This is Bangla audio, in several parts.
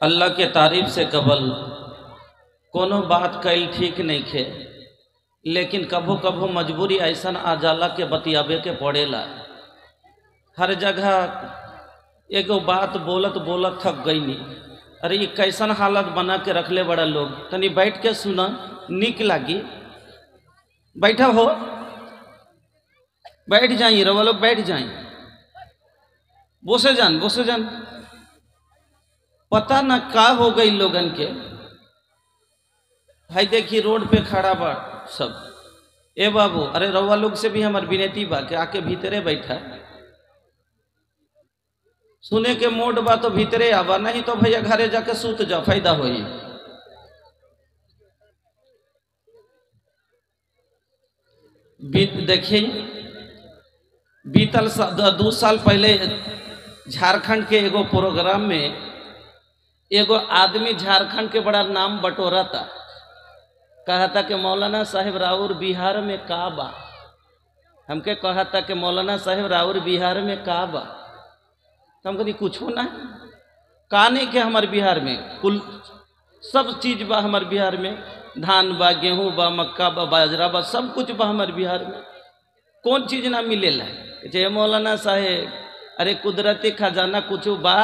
अल्लाह के तारीफ से कबल कोनो बात कल ठीक नहीं खे, लेकिन कभो कभो मजबूरी ऐसा आ जाला के बतियाबे के पड़ेला। हर जगह एगो बात बोलत बोलत थक गई नी। अरे ये कैसन हालत बना के रखले बड़ा लोग, तनी बैठ के सुना, निक लागी। बैठा हो, बैठ जाइए रवा लोग, बैठ जाइए, बोसे जान। पता न का हो गई लोगन के। भाई देखिए रोड पे खड़ा बा सब। ए बाबू, अरे रवा लोग से भी हमार विनती बा के आके भीतरे बैठा। सुने के मोड बा तो भीतरे आवा, नहीं तो भैया घरे जाके सूत जा, फायदा होई। देखिए बीतल 2 साल पहले झारखंड के एगो प्रोग्राम में एगो आदमी झारखंड के बड़ा नाम बटोरा था। कहा था कि मौलाना साहिब राउर बिहार में का बा। हमके कहा था कि मौलाना साहिब राउर बिहार में का बा। तो हम कभी कुछ ना का नहीं के हमारे बिहार में कुल सब चीज बा। हमारे बिहार में धान बा, गेहूं बा, मक्का बा, बाजरा बा, सब कुछ बा हमारे बिहार में। कौन चीज ना मिलेला? जे मौलाना साहेब, अरे कुदरती खजाना कुछ बा?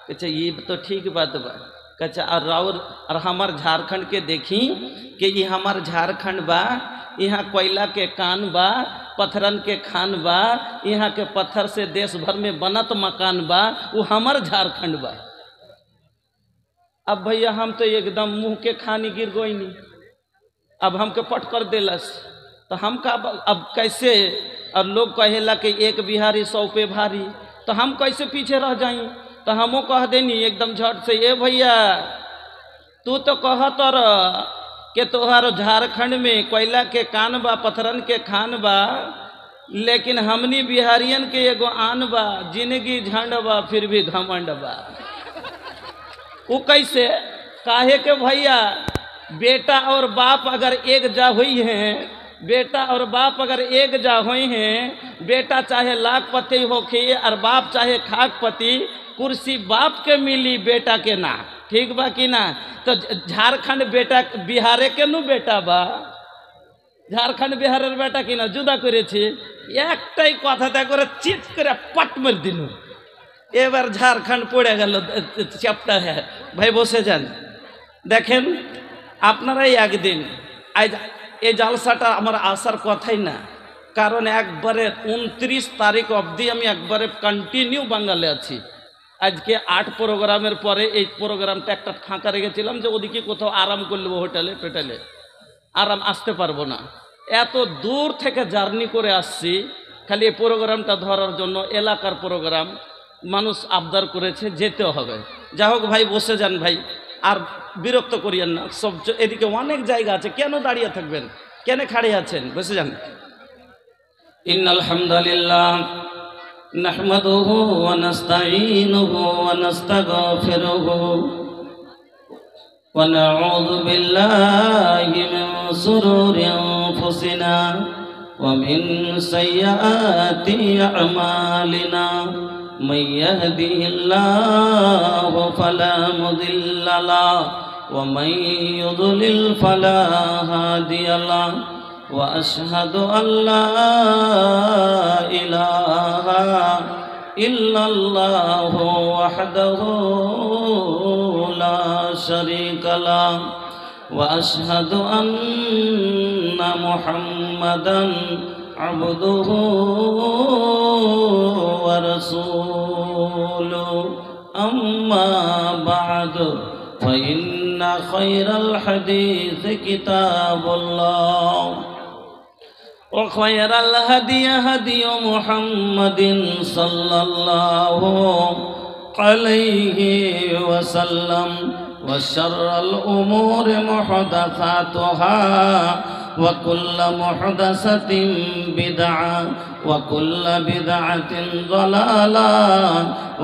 कहे ये तो ठीक बात बा। कहे और हमार झारखंड के देखी कि ये हमार झारखंड बा, यहाँ कोयला के कान बा, पत्थरन के खान बा, यहाँ के पत्थर से देश भर में बनत मकान बा, वो हमार झारखंड बा। अब भैया हम तो एकदम मुंह के खानी गिर गई नहीं। अब हमके पट कर देलस तो हम का अब कैसे? और लोग कहेला कि एक बिहारी 100 पे भारी, तो हम कैसे पीछे रह जाई? तो हमो कह देनी एकदम झट से, ये भैया तू तो कहत कि तोहार झारखंड में कोयला के कान बा, पत्थरन के खान बा, लेकिन हमनी बिहारियन के एगो आन बा, जिंदगी झंड बा फिर भी घमंड बा। वो कैसे? काहे के भैया बेटा और बाप अगर एक जा हुई हैं, बेटा और बाप अगर एक जा हुई हैं, बेटा चाहे लाखपति होके और बाप चाहे खाकपति, कुर्सी बाप के मिली बेटा के ना। ठीक बा कि ना? तो झारखंड बेटा बिहारे के नु बेटा बा, झारखंड बिहारेर बेटा कि ना जुदा करेছি। एकटाই কথাটা করে চিৎ করে পট মেরে দিনু, এবার ঝাড়খণ্ড পড়ে গেল চ্যাপ্টা। হ্যাঁ ভাই বসে যান, দেখেন আপনারাই একদিন এই জালসাটা আমার আসার কথাই না, কারণ একবারে 29 তারিখ অবধি আমি একবারে কন্টিনিউ বাঙালি আছি। আজকে 8 প্রোগ্রামের পরে এই প্রোগ্রামটা একটা ফাঁকা রেখেছিলাম যে ওদিকে কোথাও আরাম করে নেবো, হোটেলে পেটেলে আরাম আসতে পারবো না। এত দূর থেকে জার্নি করে আসছি খালি এই প্রোগ্রামটা ধরার জন্য। এলাকার প্রোগ্রাম, মানুষ আবদার করেছে, যেতে হবে। যা হোক ভাই বসে যান ভাই, আর বিরক্ত করিয়েন না। সব এদিকে অনেক জায়গা আছে, কেন দাঁড়িয়ে থাকবেন? কেন খাড়ে আছেন? বসে যান। ইন্নাল হামদুলিল্লাহ নাহমাদুহু ওয়া নাস্তাঈনুহু ওয়া নাস্তাগফিরুহু ওয়া নাউযু বিল্লাহি মিন শুরুরি আনফুসিনা ওয়া মিন সাইয়্যাতি আমালিনা। من يهده الله فلا مضل له ومن يضلل فلا هادي له وأشهد أن لا إله إلا الله وحده لا شريك له وأشهد أن محمدا عبده ورسوله أما بعد فإن خير الحديث كتاب الله وخير الهدي هدي محمد صلى الله عليه وسلم وشر الأمور محدثاتها وكل محدثة بدعة وكل بدعة ضلالة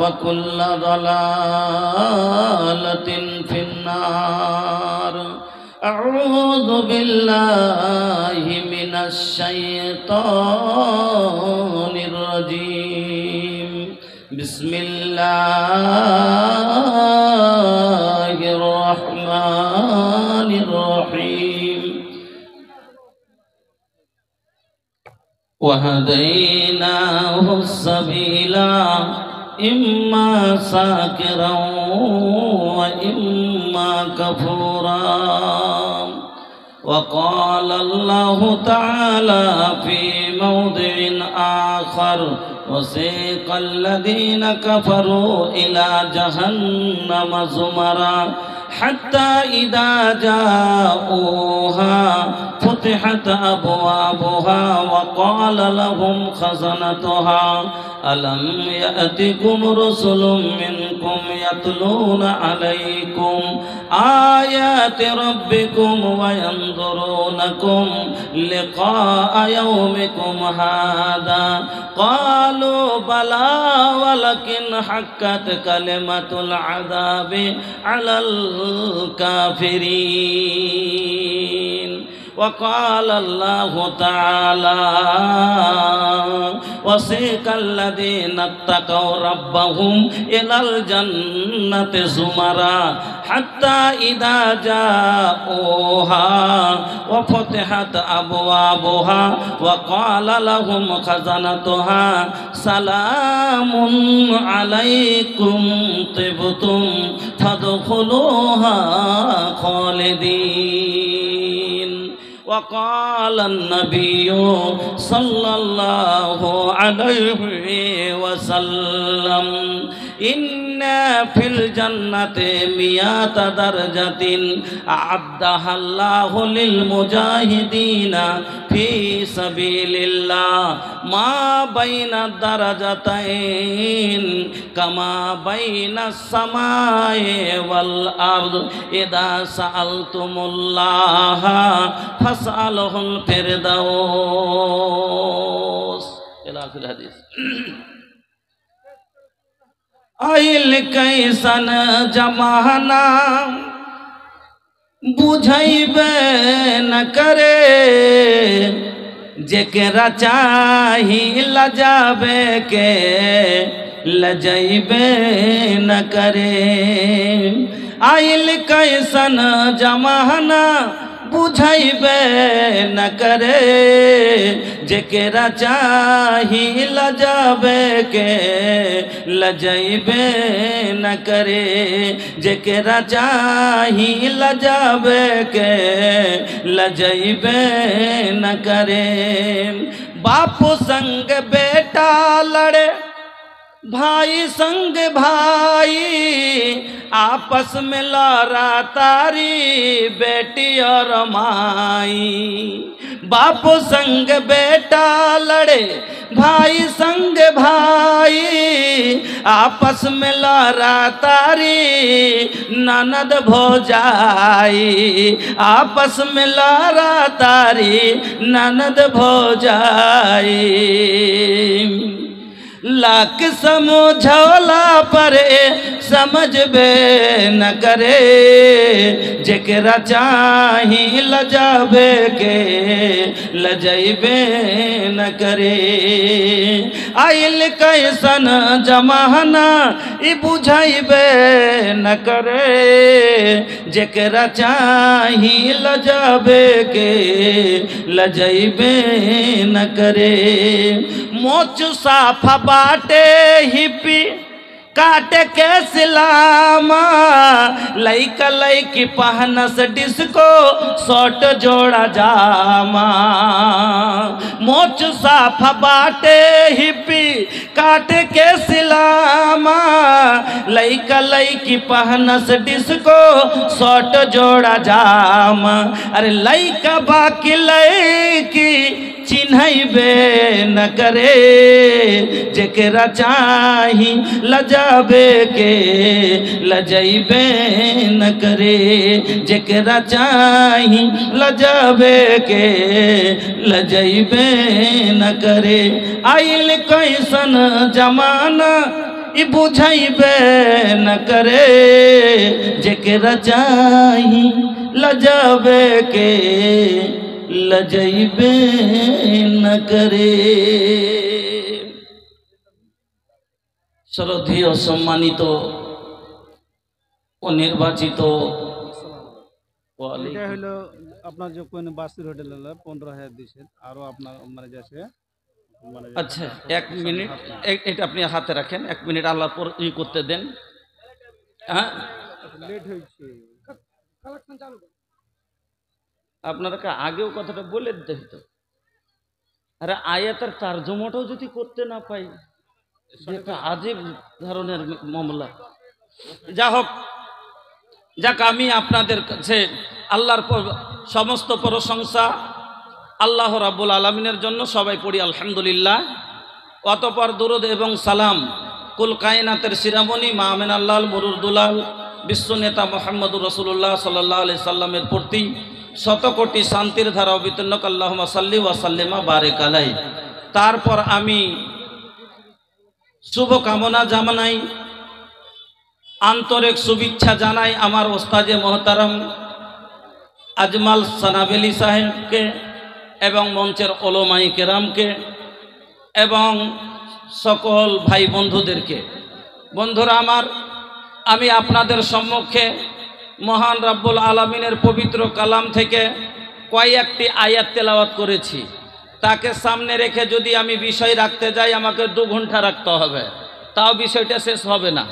وكل ضلالة في النار. أعوذ بالله من الشيطان الرجيم. بسم الله وهديناه السبيل إما شاكرا وإما كفورا وقال الله تعالى في موضع آخر وسيق الذين كفروا إلى جهنم زمرا حتى إذا جاءوها فتحت أبوابها وقال لهم خزنتها ألم يأتكم رسل منكم يتلون عليكم آيات ربكم وينظرونكم لقاء يومكم هذا قالوا بلى ولكن حقت كلمة العذاب على الكافرين وقال الله تعالى وسيق الذين اتقوا ربهم إلى الجنة زمرا حتى إذا جاءوها وفتحت أبوابها وقال لهم خزنتها سلام عليكم طبتم فادخلوها خالدين وقال النبي صلى الله عليه وسلم إن في الجنة 100 درجة أعدها الله للمجاهدين في سبيل الله ما بين الدرجتين كما بين السماء والأرض إذا سألتم الله فاسأله الفردوس إلى آخر الحديث आइल कैसन जमाना बुझैबे न करे जेकरा चाही लजाबे के लजैबे न करे आइल कैसन जमाना बुझैबे न करे जेकरा चाही लजाबे के लजैबे न करे जेकरा चाही लजाबे के लजैबे न करे बापू संग बेटा लड़े भाई संग भाई आपस में लड़ा तारी बेटी और माई बापू संग बेटा लड़े भाई संग भाई आपस में लड़ा तारी ननद भौजाई आपस में लड़ा तारी ननद भौजाई लाख समझौला पर समझबे न करे जेकरा चाही लजाबे के लजैबे न करे आइल कैसन जमाना ई बुझैबे न करे जेकरा चाही लजाबे के लजैबे न करे मोच साफा बाटे हिपी काटे के सिलामा लइका लइकी पहनस डिस्को शॉर्ट जोड़ा जामा मोच साफा बाटे हिपी काटे के सिलामा लइका लइकी पहनस डिस्को शॉर्ट जोड़ा जामा अरे लइका बाकी लइकी चिन्हैबे न करे जेकरा चाही लजाबे के लजैबे न करे जेकरा चाही लजाबे के लजैबे न करे आइल कैसन जमाना ई बुझैबे न करे जेकरा चाही लजाबे के लजैबे न करे শ্রদ্ধেয় সম্মানিত ও নির্বাচিত এটা হলো আপনার যে কোন বাসির হোটেল হলো 15,000 দিয়েছেন আরো আপনার মানে যাচ্ছে আচ্ছা 1 মিনিট, এটা আপনি হাতে রাখেন, 1 মিনিট আল্লাহর পর করতে দেন। হ্যাঁ আপনারা আগেও কথাটা বলে দিতে হতো। আরে আয়াতের তার্জমাটাও যদি করতে না পাই, যেটা আজীব ধরনের মামলা। যা হোক, যাক, আমি আপনাদের কাছে আল্লাহর সমস্ত প্রশংসা আল্লাহ রাব্বুল আলামিনের জন্য। সবাই পড়ি আলহামদুলিল্লাহ। অতঃপর দুরুদ এবং সালাম কুল কায়নাতের শিরামণি মা আমিনাল্লাহ মুরুর দুলাল বিশ্ব নেতা মুহাম্মদুর রাসূলুল্লাহ সাল্লাল্লাহু আলাইহি সাল্লামের প্রতি শতকোটি শান্তির ধারা অবতীর্ণ আল্লাহুম্মা সাল্লি ওয়া সাল্লিমা বারিক আলাইহি। তারপর আমি শুভ কামনা জানাই, আন্তরিক শুভেচ্ছা জানাই আমার ওস্তাদে মোহতারাম আজমাল সানাবেলি সাহেবকে এবং মঞ্চের ওলামাই কেরামকে এবং সকল ভাই বন্ধুদেরকে। বন্ধুরা আমার, আমি আপনাদের সম্মুখে মহান রব্বুল আলামিনের পবিত্র কালাম থেকে কয়েকটি আয়াত তেলাওয়াত করেছি। তাকে সামনে রেখে যদি আমি বিষয় রাখতে যাই আমাকে 2 ঘন্টা রাখতে হবে, তাও বিষয়টা শেষ হবে না।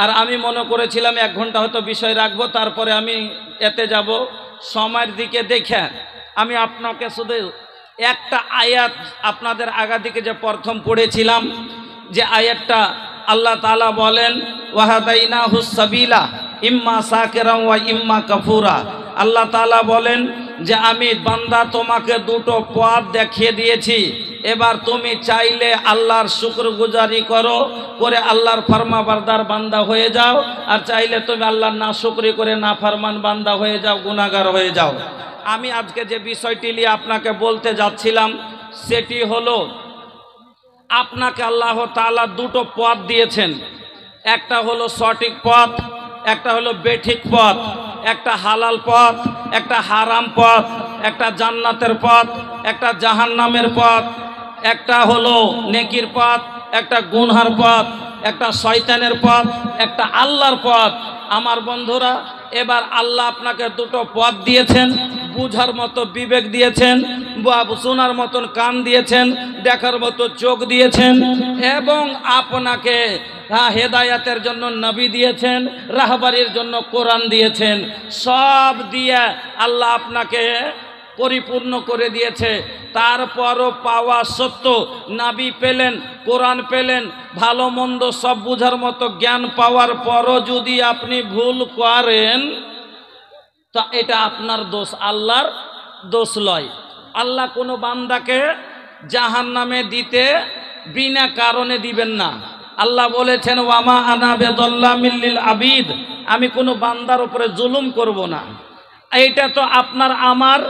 আর আমি মনে করেছিলাম 1 ঘন্টা হয়তো বিষয় রাখবো, তারপরে আমি এতে যাব। সময়ের দিকে দেখে আমি আপনাকে শুধু একটা আয়াত আপনাদের আগা দিকে যে প্রথম পড়েছিলাম, যে আয়াতটা আল্লাহ তাআলা বলেন ওয়াহাদাইনাহুস সাবিলা ইম্মা শাকিরান ওয়া ইম্মা কাফুরা। আল্লাহ তাআলা বলেন যে আমি বান্দা তোমাকে 2টো পথ দেখিয়ে দিয়েছি, এবার তুমি চাইলে আল্লাহর শুকরগুজারি করো, করে আল্লাহর ফরমাবরদার বান্দা হয়ে যাও, আর চাইলে তুমি আল্লাহর নাশুকরি করে নাফরমান বান্দা হয়ে যাও, গুনাহগার হয়ে যাও। আমি আজকে যে বিষয়টি নিয়ে আপনাকে বলতে যাচ্ছিলাম সেটি হলো, আপনাকে আল্লাহ তাআলা 2টো পথ দিয়েছেন। একটা হলো সঠিক পথ, একটা হলো বেঠিক পথ, একটা হালাল পথ, একটা হারাম পথ, একটা জান্নাতের পথ, একটা জাহান্নামের পথ, একটা হলো নেকির পথ, একটা গুনহার পথ, একটা শয়তানের পথ, একটা আল্লাহর পথ। আমার বন্ধুরা, এবার আল্লাহ আপনাকে 2টো পথ দিয়েছেন, বুঝার মতো বিবেক দিয়েছেন, শোনার মতন কান দিয়েছেন, দেখার মতো চোখ দিয়েছেন, এবং আপনাকে হেদায়াতের জন্য নবী দিয়েছেন, রাহবারির জন্য কোরআন দিয়েছেন। সব দিয়ে আল্লাহ আপনাকে পরিপূর্ণ করে দিয়েছে। তারপরও পাওয়া সত্য, নবী পেলেন, কোরআন পেলেন, ভালো মন্দ সব বুঝার মতো জ্ঞান পাওয়ার পরও যদি আপনি ভুল করেন, তা এটা আপনার দোষ, আল্লাহর দোষ লয়। আল্লাহ কোনো বান্দাকে জাহান্নামে দিতে বিনা কারণে দিবেন না। আল্লাহ বলেছেন ওয়ামা আনা বিযাল্লামিল লিল আবিদ, আমি কোনো বান্দার উপরে জুলুম করব না। এইটা তো আপনার আমার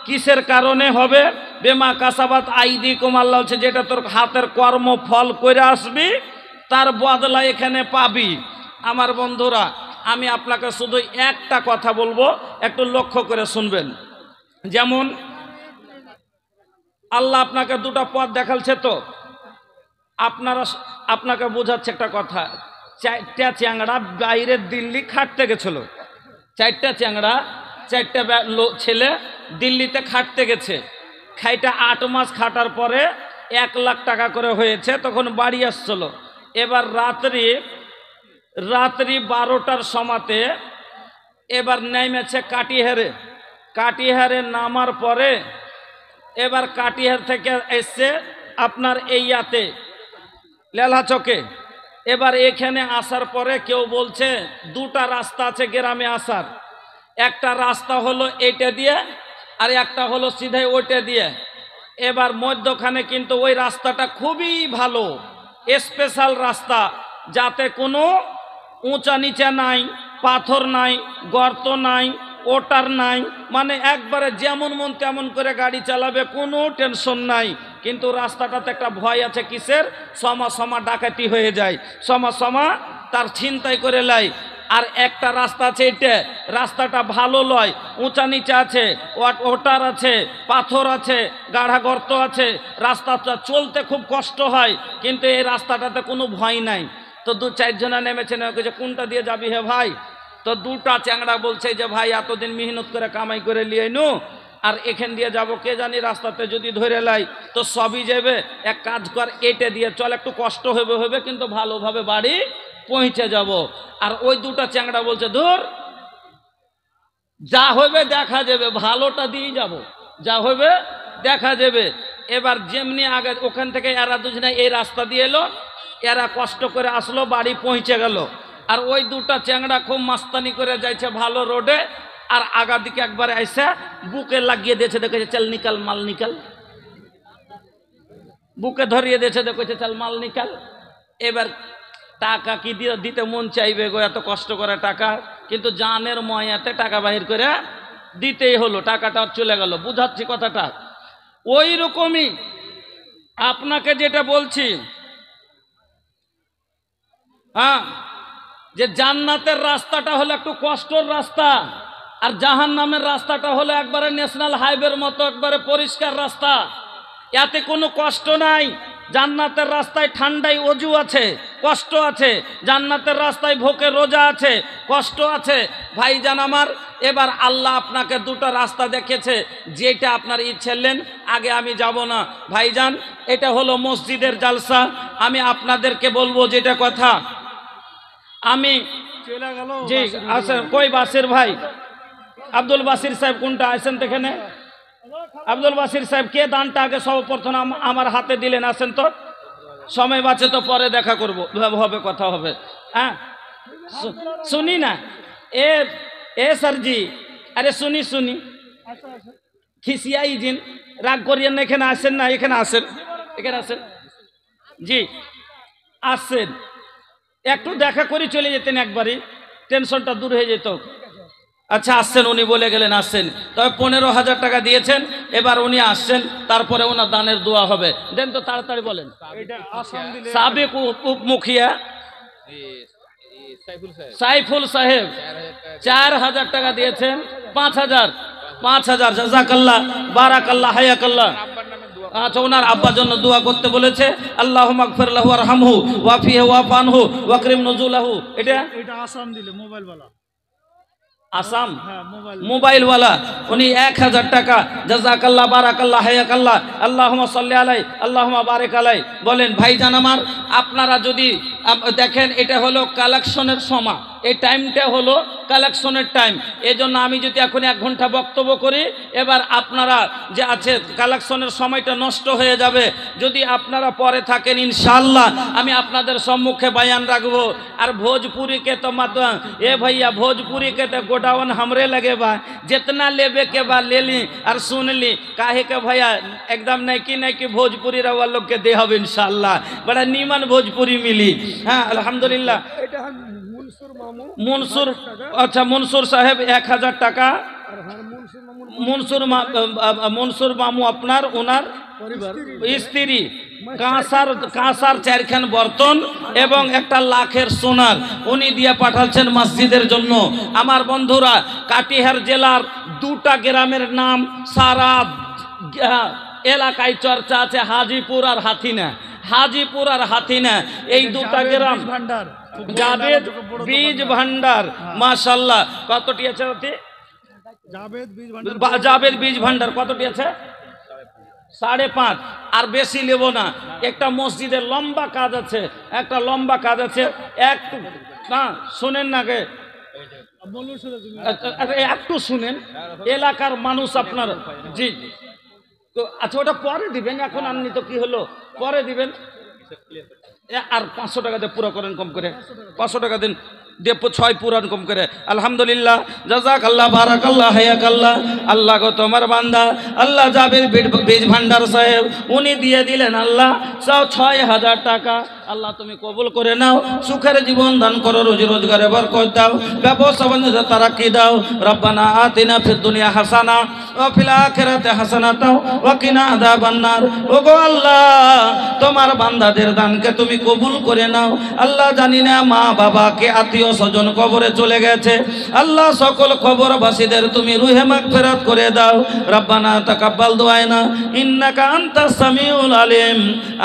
কিসের কারণে হবে? বেমা কাসাবাত আইদিকুম, আল্লাহ হচ্ছে যেটা তোর হাতের কর্ম ফল করে আসবি তার বদলা এখানে পাবি। আমার বন্ধুরা, আমি আপনাকে শুধু একটা কথা বলবো, একটু লক্ষ্য করে শুনবেন। যেমন আল্লাহ আপনাকে 2টা পথ দেখালছে, তো আপনাকে বোঝাচ্ছে একটা কথা। 4টা চ্যাংড়া বাইরে দিল্লি খাটতে গেছিল, 4টা চ্যাংড়া, 4টা ছেলে দিল্লিতে খাটতে গেছে। খাইটা 8 মাস খাটার পরে 1 লাখ টাকা করে হয়েছে, তখন বাড়ি আসছিল। এবার রাত্রি 12টার সময়তে এবার নেমেছে কাটিহারে নামার পরে এবার কাটিহার থেকে এসছে আপনার এইয়াতে লেলা চকে। এবার এখানে আসার পরে কেউ বলছে 2টা রাস্তা আছে গ্রামে আসার, একটা রাস্তা হলো এইটা দিয়ে আর একটা হলো সিধে ওইটা দিয়ে। এবার মধ্যখানে কিন্তু ওই রাস্তাটা খুবই ভালো, স্পেশাল রাস্তা, যাতে কোনো উঁচা নিচা নাই, পাথর নাই, গর্ত নাই, ওটার নাই, মানে একবারে যেমন মন তেমন করে গাড়ি চালাবে, কোনো টেনশন নাই। কিন্তু রাস্তাটাতে একটা ভয় আছে, কিসের? সমা ডাকাতি হয়ে যায়, সমা তার ছিনতাই করে লাই। আর একটা রাস্তা আছে, এটা রাস্তাটা ভালো লয়, উঁচা নিচা আছে, ওটার আছে, পাথর আছে, গাঢ়া গর্ত আছে, রাস্তাটা চলতে খুব কষ্ট হয়, কিন্তু এই রাস্তাটাতে কোনো ভয় নাই। তো 2-4 জনা নেমেছে, যে কোনটা দিয়ে যাবি হে ভাই? তো 2টা চ্যাংড়া বলছে যে ভাই এতদিন মেহনত করে কামাই করে লিয়ে নু, আর এখান দিয়ে যাব কে জানি, রাস্তাতে যদি ধরে লাই তো সবই যাবে। এক কাজ কর, এটে দিয়ে চল, একটু কষ্ট হবে কিন্তু ভালোভাবে বাড়ি পৌঁছে যাব। আর ওই দুটা চ্যাংড়া বলছে, ধুর যা হবে দেখা যাবে, ভালোটা দিয়ে যাব, যা হবে দেখা যাবে। এবার যেমনি আগে ওখান থেকে এরা দুজনে এই রাস্তা দিয়ে এলো, এরা কষ্ট করে আসলো, বাড়ি পৌঁছে গেল। আর ওই দুটা চ্যাংড়া খুব মাস্তানি করে যাইছে ভালো রোডে, আর আগার দিকে একবারে আইসা বুকে লাগিয়ে দিয়েছে, দেখেছে চল নিকাল মাল নিকাল, বুকে ধরিয়ে দিয়েছে, দেখেছে চল মাল নিকাল। এবার টাকা কি দিতে মন চাইবে গো, এত কষ্ট করে টাকা, কিন্তু জানের ময়াতে টাকা বাহির করে দিতেই হলো, টাকাটা চলে গেল। বুঝাচ্ছি কথাটা? ওই রকমই আপনাকে যেটা বলছি, হ্যাঁ, যে জান্নাতের রাস্তাটা হলো একটু কষ্টের রাস্তা, আর জাহান্নামের রাস্তাটা হলো একবারে ন্যাশনাল হাইওয়ের মতো একবারে পরিষ্কার রাস্তা, এতে কোনো কষ্ট নাই। জান্নাতের রাস্তায় ঠান্ডায় অজু আছে, কষ্ট আছে। জান্নাতের রাস্তায় ভোকে রোজা আছে, কষ্ট আছে। ভাইজান আমার, এবার আল্লাহ আপনাকে দুটো রাস্তা দেখেছে, যেটা আপনার ইচ্ছেলেন আগে আমি যাব না। ভাইজান, এটা হলো মসজিদের জালসা। আমি আপনাদেরকে বলবো যেটা কথা, আমি জি আসেন, কই বাসির ভাই, আব্দুল বাসির সাহেব কোনটা আসেন তো এখানে? আব্দুল বাসির সাহেব কে দানটা আগে সর্বপ্রথম আমার হাতে দিলেন? আসেন তো, সময় বাঁচে তো পরে দেখা করব, হবে কথা হবে। হ্যাঁ শুনি না, এ স্যারজি, আরে শুনি খিসিয়াই জিন, রাগ করিয়েন না, এখানে আসেন না, এখানে আসেন, এখানে আসেন, জি আসেন, একটু দেখা করে চলে যেতেন, একবারই টেনশনটা দূর হয়ে যেত। আচ্ছা আসছেন, উনি বলে গেলেন আসছেন, তবে 15,000 টাকা দিয়েছেন, এবার উনি আসছেন, তারপরে ওনার দানের দোয়া হবে। দেন তো তাড়াতাড়ি বলেন। সাবেক উপমুখিয়া সাইফুল সাহেব 4,000 টাকা দিয়েছেন, 5,000 জাযাকাল্লাহ, বারাকাল্লাহ, হায়াকাল্লাহ। আচ্ছা, ওনার আব্বার জন্য দোয়া করতে বলেছে। আল্লাহুম্মা গফির লাহু ওয়ারহামহু ওয়াফিহি ওয়াফানহু ওয়াকরিম নুজুলাহু। এটা আসাম দিলে মোবাইলওয়ালা, আসাম মোবাইলওয়ালা, উনি 1,000 টাকা, জাযাকাল্লাহ, বারাকাল্লাহ, হায়াকাল্লাহ, আল্লাহুম্মা সাল্লি আলাই, আল্লাহুম্মা বারিক আলাই। বলেন ভাইজান আমার, আপনারা যদি দেখেন, এটা হলো কালেকশনের সময়, এই টাইমটা হলো কালেকশনের টাইম। এই জন্য আমি যদি এখন 1 ঘন্টা বক্তব্য করি, এবার আপনারা যে আছে কালেকশনের সময়টা নষ্ট হয়ে যাবে। যদি আপনারা পরে থাকেন, ইনশাআল্লাহ আমি আপনাদের সম্মুখে বয়ান রাখবো। আর ভোজপুরিকে তো मत ए भैया, भोजपुरी के तो गोडाउन हमरे लगे बा, जितना लेबे के बा ले ली और सुन ली। काहे के भैया एकदम नहीं कि भोजपुरी रवा लोग के देहब इंशाअल्लाह, बड़ा नीमन भोजपुरी मिली। हाँ अल्हम्दुलिल्लाह। मुनसुर, अच्छा मुनसुर साहेब 1,000 টাকা। মুনসুর মামু আপনার, ওনার স্ত্রী কাঁসার 4খান বর্তন এবং 1 লাখের সোনার উনি দিয়ে পাঠাচ্ছেন মসজিদের জন্য। আমার বন্ধুরা, কাটিহার জেলার 2টা গ্রামের নাম সারা এলাকায় চর্চা আছে, হাজিপুর আর হাতিনা। এই 2টা গ্রাম জাবেদ বীজ ভান্ডার, মাশাআল্লাহ। কতটি আছে? জাবেদ বীজ ভান্ডার কতটি আছে? 5.5। আর বেশি নেব না। একটা মসজিদের লম্বা কাজ আছে, একটু না শুনেন না গে, একটু শুনেন, এলাকার মানুষ আপনার। জি আচ্ছা, ওটা পরে দিবেন, এখন আননি তো কি হলো, পরে দিবেন। আর 500 টাকা দিয়ে পুরো করেন, কম করে 500 টাকা দিন, দিয়ে 6 পুরান কম করে। আলহামদুলিল্লাহ, জাযাকাল্লাহ, বারাকাল্লাহ, হায়াকাল্লাহ। আল্লাহ গো তোমার বান্দা আল্লাহ জাবের বীজ ভান্ডার সাহেব উনি দিয়ে দিলেন আল্লাহ 6,000 টাকা। আল্লাহ তুমি কবুল করে নাও, সুখের জীবন দান করো, রুজি রোজগারে বরকত দাও, ব্যবসা বাণিজ্যে তারাক্কি দাও। রব্বানা আতিনা ফিদ দুনিয়া হাসানা ওয়া ফিল আখিরাতি হাসানাতাও ওয়া কিনা আযাবান নার। ওগো আল্লাহ, তোমার বান্দাদের দানকে তুমি কবুল করে নাও। আল্লাহ জানি না মা বাবাকে আত্মীয় স্বজন কবরে চলে গেছে, আল্লাহ সকল কবরবাসীদের তুমি রুহে মাগফিরাত করে দাও। রব্বানা তাকাব্বাল দুআনা ইন্নাকা আনতাস সামিউল আলিম।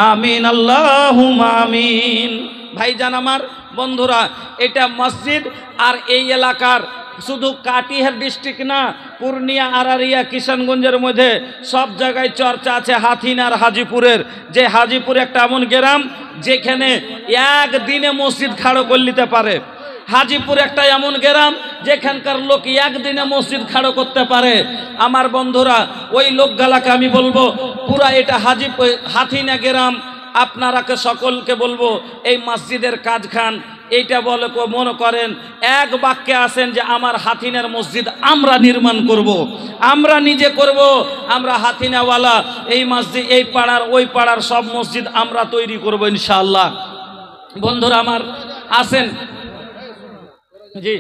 আমিন, আল্লাহুম্মা আমিন। ভাইজান আমার, বন্ধুরা, এটা মসজিদ আর এই এলাকার শুধু কাটিহার ডিস্ট্রিক্ট না, পূর্ণিয়া, আরারিয়া, কিষানগঞ্জের মধ্যে সব জায়গায় চর্চা আছে হাথিনা আর হাজিপুরের। যে হাজিপুর একটা এমন গ্রাম যেখানে একদিনে মসজিদ খাড়ো করে নিতে পারে। হাজিপুর একটা এমন গ্রাম যেখানকার লোক একদিনে মসজিদ খাড়ো করতে পারে। আমার বন্ধুরা, ওই লোকগুলাকে আমি বলবো পুরা এটা হাথিনা গ্রাম, আপনারাকে সকলকে বলবো এই মসজিদের কাজ খান এইটা বলে মনে করেন এক বাক্যে আসেন যে আমার হাথিনার মসজিদ আমরা নির্মাণ করব, আমরা নিজে করব, আমরা হাথিনাওয়ালা এই মসজিদ, এই পাড়ার ওই পাড়ার সব মসজিদ আমরা তৈরি করব ইনশাআল্লাহ। বন্ধুরা আমার আসেন জি,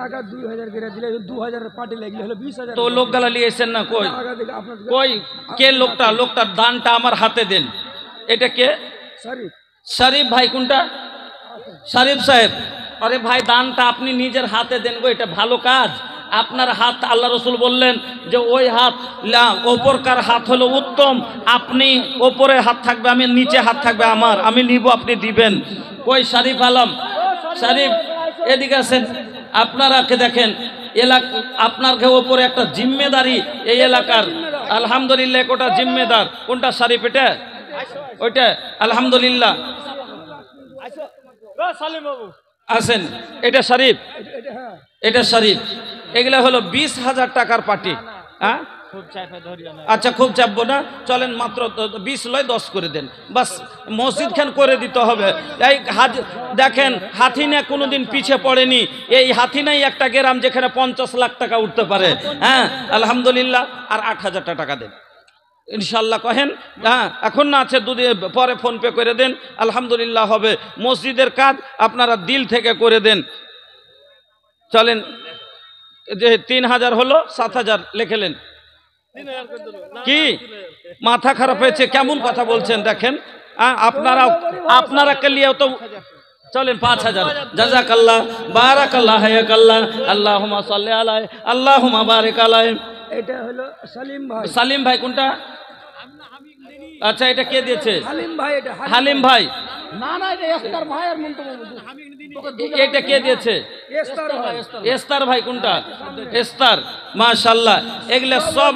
টাকা 2000 করে দিলে 2000 পার্টি লাগলে হলো 20000। তো লোকগুলা নিয়েছেন না? কই কই কে লোকটা? লোকটার দানটা আমার হাতে দেন। এটা কে? শরীফ। শরীফ ভাই কোনটা? শরীফ সাহেব। আরে ভাই দানটা আপনি নিজের হাতে দেন গো, এটা ভালো কাজ। আপনার হাত আল্লাহ রসুল বললেন যে ওই হাত ওপরকার হাত হলো উত্তম, আপনি ওপরে হাত থাকবে, আমি নিচে হাত থাকবে আমার, আমি নিব, আপনি দিবেন। কই শরীফ আলম? শরীফ এদিকে আছেন। আপনারাকে দেখেন এলাকা, আপনার ওপরে একটা জিম্মেদারি এই এলাকার, আলহামদুলিল্লাহ কোটা জিম্মেদার। কোনটা শরীফ? এটা ওইটা আলহামদুলিল্লাহ আছেন। এটা শরীফ, এটা শরীফ। এগুলা হলো 20,000 টাকার পার্টি। হ্যাঁ আচ্ছা খুব চাপবো না, চলেন মাত্র 20 লয় 10 করে দেন, বাস মসজিদ খান করে দিতে হবে। এই দেখেন হাথিনা কোনোদিন পিছিয়ে পড়েনি। এই হাথিনাই একটা গ্রাম যেখানে 50 লাখ টাকা উঠতে পারে। হ্যাঁ আলহামদুলিল্লাহ। আর 8,000 টাকা দেন ইনশাল্লাহ কহেন। হ্যাঁ এখন না আছে দুদিন পরে ফোন পে করে দেন, আলহামদুলিল্লাহ হবে। মসজিদের কাজ আপনারা দিল থেকে করে দেন। চলেন যে 3000 হলো 7000 লিখেলেন। কি মাথা খারাপ হয়েছে? কেমন কথা বলছেন দেখেন। আপনারা কে লিয়েও তো চলেন 5000। জাযাকাল্লাহ, বারাকাল্লাহ, হায়াকাল্লাহ, আল্লাহুম্মা সাল্লি আলাইহি, আল্লাহুম্মা বারিক আলাইহি। এটা হলো সালিম ভাই। সালিম ভাই কোনটা? আচ্ছা এটা কে দিয়েছে? হালিম ভাই। এটা হালিম ভাই না না, এটা এস্তার ভাইয়ের মন্তব্য। এটা কে দিয়েছে? এস্তার ভাই। এস্তার ভাই কোনটা? এস্তার, মাশাআল্লাহ। এগুলা সব,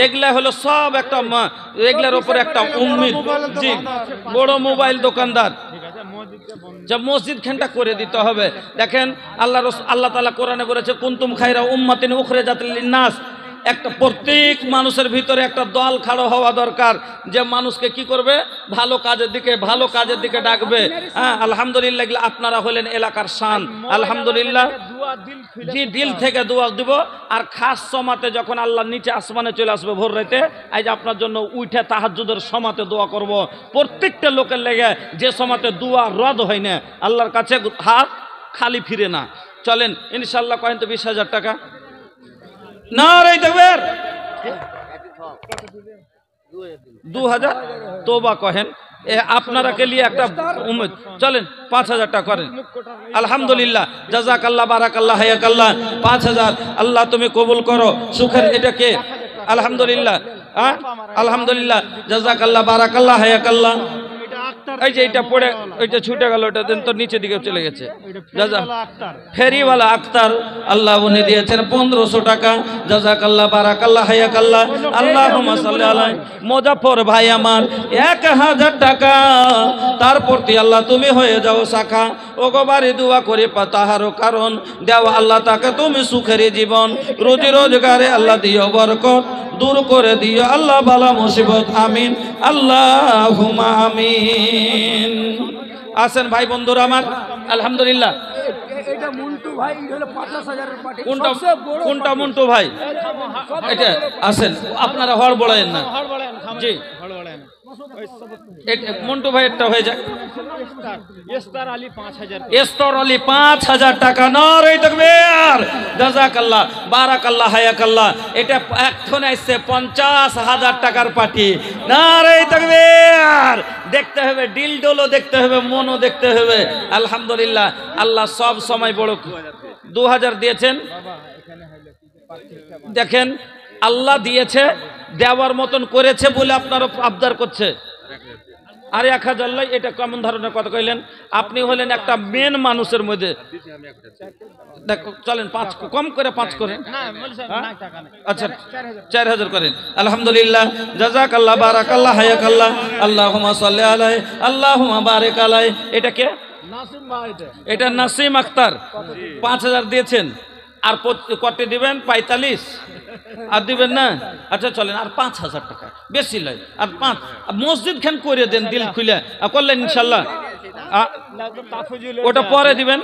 এগুলা হলো সব একটা এগুলার উপরে একটা উম্মিদ। জি বড় মোবাইল দোকানদার। যে মসজিদ খানটা করে দিতে হবে। দেখেন আল্লাহ তাআলা কোরআনে বলেছে কুনতুম খায়রা উম্মাতিন উখরিজাত লিন-নাস। একটা প্রত্যেক মানুষের ভিতরে একটা দল খাড়ো হওয়া দরকার যে মানুষকে কি করবে? ভালো কাজের দিকে ডাকবে। হ্যাঁ আলহামদুলিল্লাহ, আপনারা হলেন এলাকার শান। আলহামদুলিল্লাহ জি, দিল থেকে দোয়া দিব। আর খাস সমাতে যখন আল্লাহ নিচে আসমানে চলে আসবে ভোর রাতে, আজ আপনার জন্য উঠে তাহাজ্জুদের সমাতে দোয়া করব। প্রত্যেকটা লোকের লেগে যে সমাতে দোয়া রদ হয় না, আল্লাহর কাছে হাত খালি ফিরে না। চলেন ইনশাল্লাহ কহেন তো 20,000 টাকা। নারে তাকবীর। 2000 তোবা কহেন। আপনারা কে লিয়ে একটা উম্মত। চলেন 5000 টাকা করেন। আলহামদুলিল্লাহ, জাযাকাল্লাহ, বারাকাল্লাহ, হায়াকাল্লাহ। 5000 আল্লাহ তুমি কবুল করো সুখের। এটা কে? আলহামদুলিল্লাহ, আলহামদুলিল্লাহ, জাযাকাল্লাহ, বারাকাল্লাহ, হায়াকাল্লাহ। এই যে এটা পড়ে ওইটা ছুটে গেল, ওটা দেন তো নিচে দিকে চলে গেছে। ফেরিওয়ালা আক্তার, আল্লাহ উনি দিয়েছেন 1500 টাকা। জাযাকাল্লাহ, বারাকাল্লাহ, হায়াকাল্লাহ, আল্লাহুম্মা সাল্লি আলাইহি। মুজাফফর ভাই আমার 1000 টাকা। তার প্রতি আল্লাহ তুমি হয়ে যাও শাখা। ওগো বাড়ি দোয়া করে তাহারও কারণ দেওয়া আল্লাহ তাকে তুমি সুখের জীবন, রুজি রোজগারে আল্লাহ দিও বরকত, দূর করে দিও আল্লাহ বালা মুসিবত। আমিন আল্লাহুম্মা আমিন। আসেন ভাই বন্ধুরা আমার, আলহামদুলিল্লাহ। এটা মন্টু ভাই, হলো 50,000 এর পার্টি। কোনটা মন্টু ভাই? এটা আসেন, আপনারা হড় বড়ায়েন না। জি মন্টু ভাই একটা হয়ে যায়। এস্তার আলী 5000। এস্তার আলী 5000 টাকা। নারে তাকবীর, জাযাকাল্লাহ, বারাকাল্লাহ, হায়াকাল্লাহ। এটা এখন আসছে 50,000 টাকার পার্টি। নারে তাকবীর। দেখতে হবে ডিল ডোলও দেখতে হবে, মনও দেখতে হবে। আলহামদুলিল্লাহ, আল্লাহ সব সময় বড়। 2000 দিয়েছেন। দেখেন আল্লাহ দিয়েছে, দেওয়ার মতন করেছে বলে আপনারও আবদার করছে। আর 1000 লয়, এটা কেমন ধরনের কথা কইলেন? আপনি হলেন একটা মেন মানুষের মধ্যে। দেখো চলেন 5 কম করে 5 করেন। আচ্ছা 4000 করেন। আলহামদুলিল্লাহ, জাযাকাল্লাহ, বারাকাল্লাহ, হায়াকাল্লাহ, আল্লাহুম্মা সাল্লি আলাইহি, আল্লাহুম্মা বারিক আলাইহি। এটা কে? নাসিম ভাই। এটা নাসিম আক্তার। 5000 দিয়েছেন। আর কত দিবেন? 45 আর দিবেন না? আচ্ছা চলেন আর 5000 টাকা, বেশি লয়। আর 5 মসজিদ খান করে দেন দিল খুলে করলেন ইনশাল্লাহ। ওটা পরে দিবেন।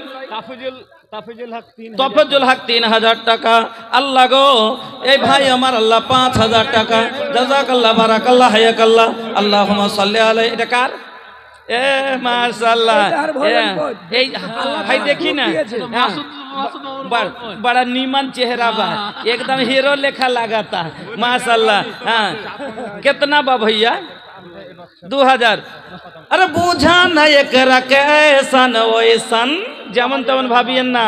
তাফজুল হক 3000 টাকা। আল্লাহ গো, এই ভাই আমার আল্লাহ 5000 টাকা। জাযাকাল্লাহ, বারাকাল্লাহ, হায়াকাল্লাহ, আল্লাহুম্মা সাল্লি আলাইহি। এটা কার? এ মাশাআল্লাহ, এই ভাই দেখি না, बड़ा नीमन चेहरा बा, एकदम हीरो लेखा लगाता, माशाल्लाह। हाँ, कितना बा भैया? 2000। अरे बुझा न एकरा कैसन वैसन, যেমন তেমন ভাবিয়েন না।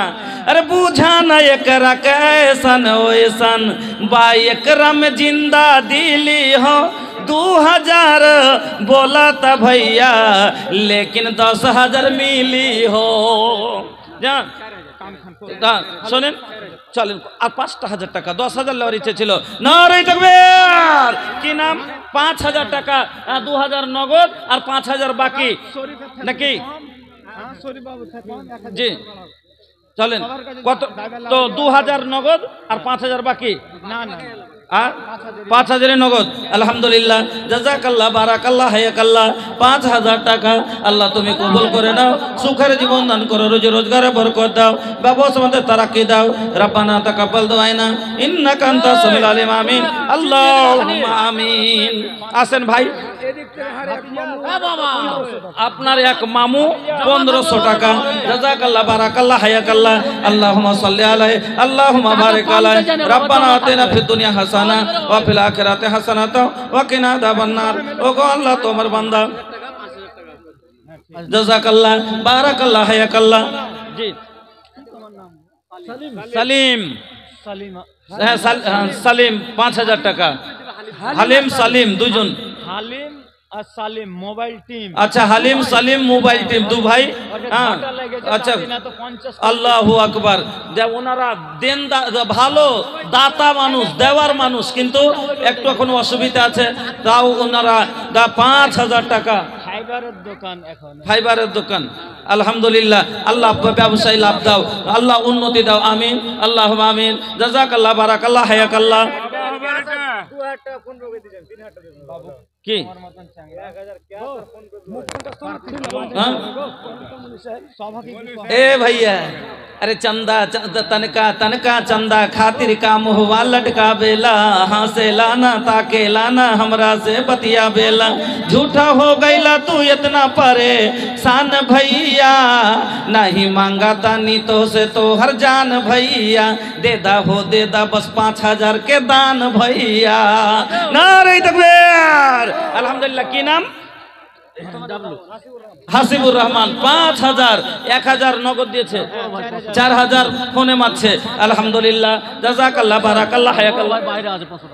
अरे बुझा न एकरा कैसन वैसन, बा एकरा में जिंदा दिली हो। 2000 बोला था भैया, लेकिन 10000 मिली हो। जा শোনেন, চলেন আর 5000 টাকা। 10000 লেওয়ার ইচ্ছে ছিল। নারে তাকবীর। কি নাম? 5000 টাকা, 2000 নগদ আর 5000 বাকি নাকি? জি চলেন। কত? তো 2000 নগদ আর 5000 বাকি। না না, 5000 নগদ। আলহামদুলিল্লাহ, জাযাকাল্লাহ, বারাকাল্লাহ, হায়াকাল্লাহ, 5000 টাকা। আল্লাহ তুমি কবুল করে নাও, সুখের জীবন দান করো, রোজি রোজগারে বরকত দাও, ব্যবসা মধ্যে তারাক্কি দাও। রব্বানা তাকাব্বাল দুআনা ইন্নাকা আনতাস সামিউল আলিম। আমিন, আল্লাহুম্মা আমিন। আসেন ভাই, আপনার এক মামু 1500 টাকা। জাযাকাল্লাহ, বারাকাল্লাহ, হায়াকাল্লাহ, আল্লাহুম্মা সাল্লি আলাইহি, আল্লাহুম্মা বারিক আলাইহি। রব্বানা আতিনা ফিদ দুনিয়া হাসানা ওয়া ফিল আখিরাতি হাসানাতাও ওয়া কিনা আযাবান নার। ও গো আল্লাহ, তোমার বান্দা। জাযাকাল্লাহ, বারাকাল্লাহ, হায়াকাল্লাহ। জি সালিম, সালিম 5000 টাকা। হালিম, সালিম দুজন। হালিম আর সালিম মোবাইল টিম। আচ্ছা, হালিম সালিম মোবাইল টিম দু ভাই। হ্যাঁ আচ্ছা, আল্লাহু আকবার। ওনারা দেন ভালো দাতা মানুষ, দেওয়ার মানুষ, কিন্তু একটু এখন অসুবিধা আছে, তাও ওনারা 5000 টাকা। ফাইবারের দোকান, এখন ফাইবারের দোকান। আলহামদুলিল্লাহ, আল্লাহ ব্যবসায় লাভ দাও, আল্লাহ উন্নতি দাও। আমিন, আল্লাহুম্মা আমিন। জাযাকাল্লাহ, বারাকাল্লাহ, হায়াকাল্লাহ। কি ए भैया, अरे चंदा तनका तनका चंदा खातिर काम हुआ लटका बेला। हाँ से लाना ताके लाना, हमरा से बतिया बेला। झूठा हो गईला तू इतना परे सान भैया, नहीं मांगा तानी तो से तो हर जान भैया। देदा हो देदा बस 5000 के दान भैया। नारे तकबीर। अल्हम्दुलिल्लाह। की नाम? হাসিবুর রহমান। 5000, 1000 নগদ দিয়েছে, 4000 ফোনে মারছে। আলহামদুলিল্লাহ, জাযাকাল্লাহ, বারাকাল্লাহ, হায়াকাল্লাহ।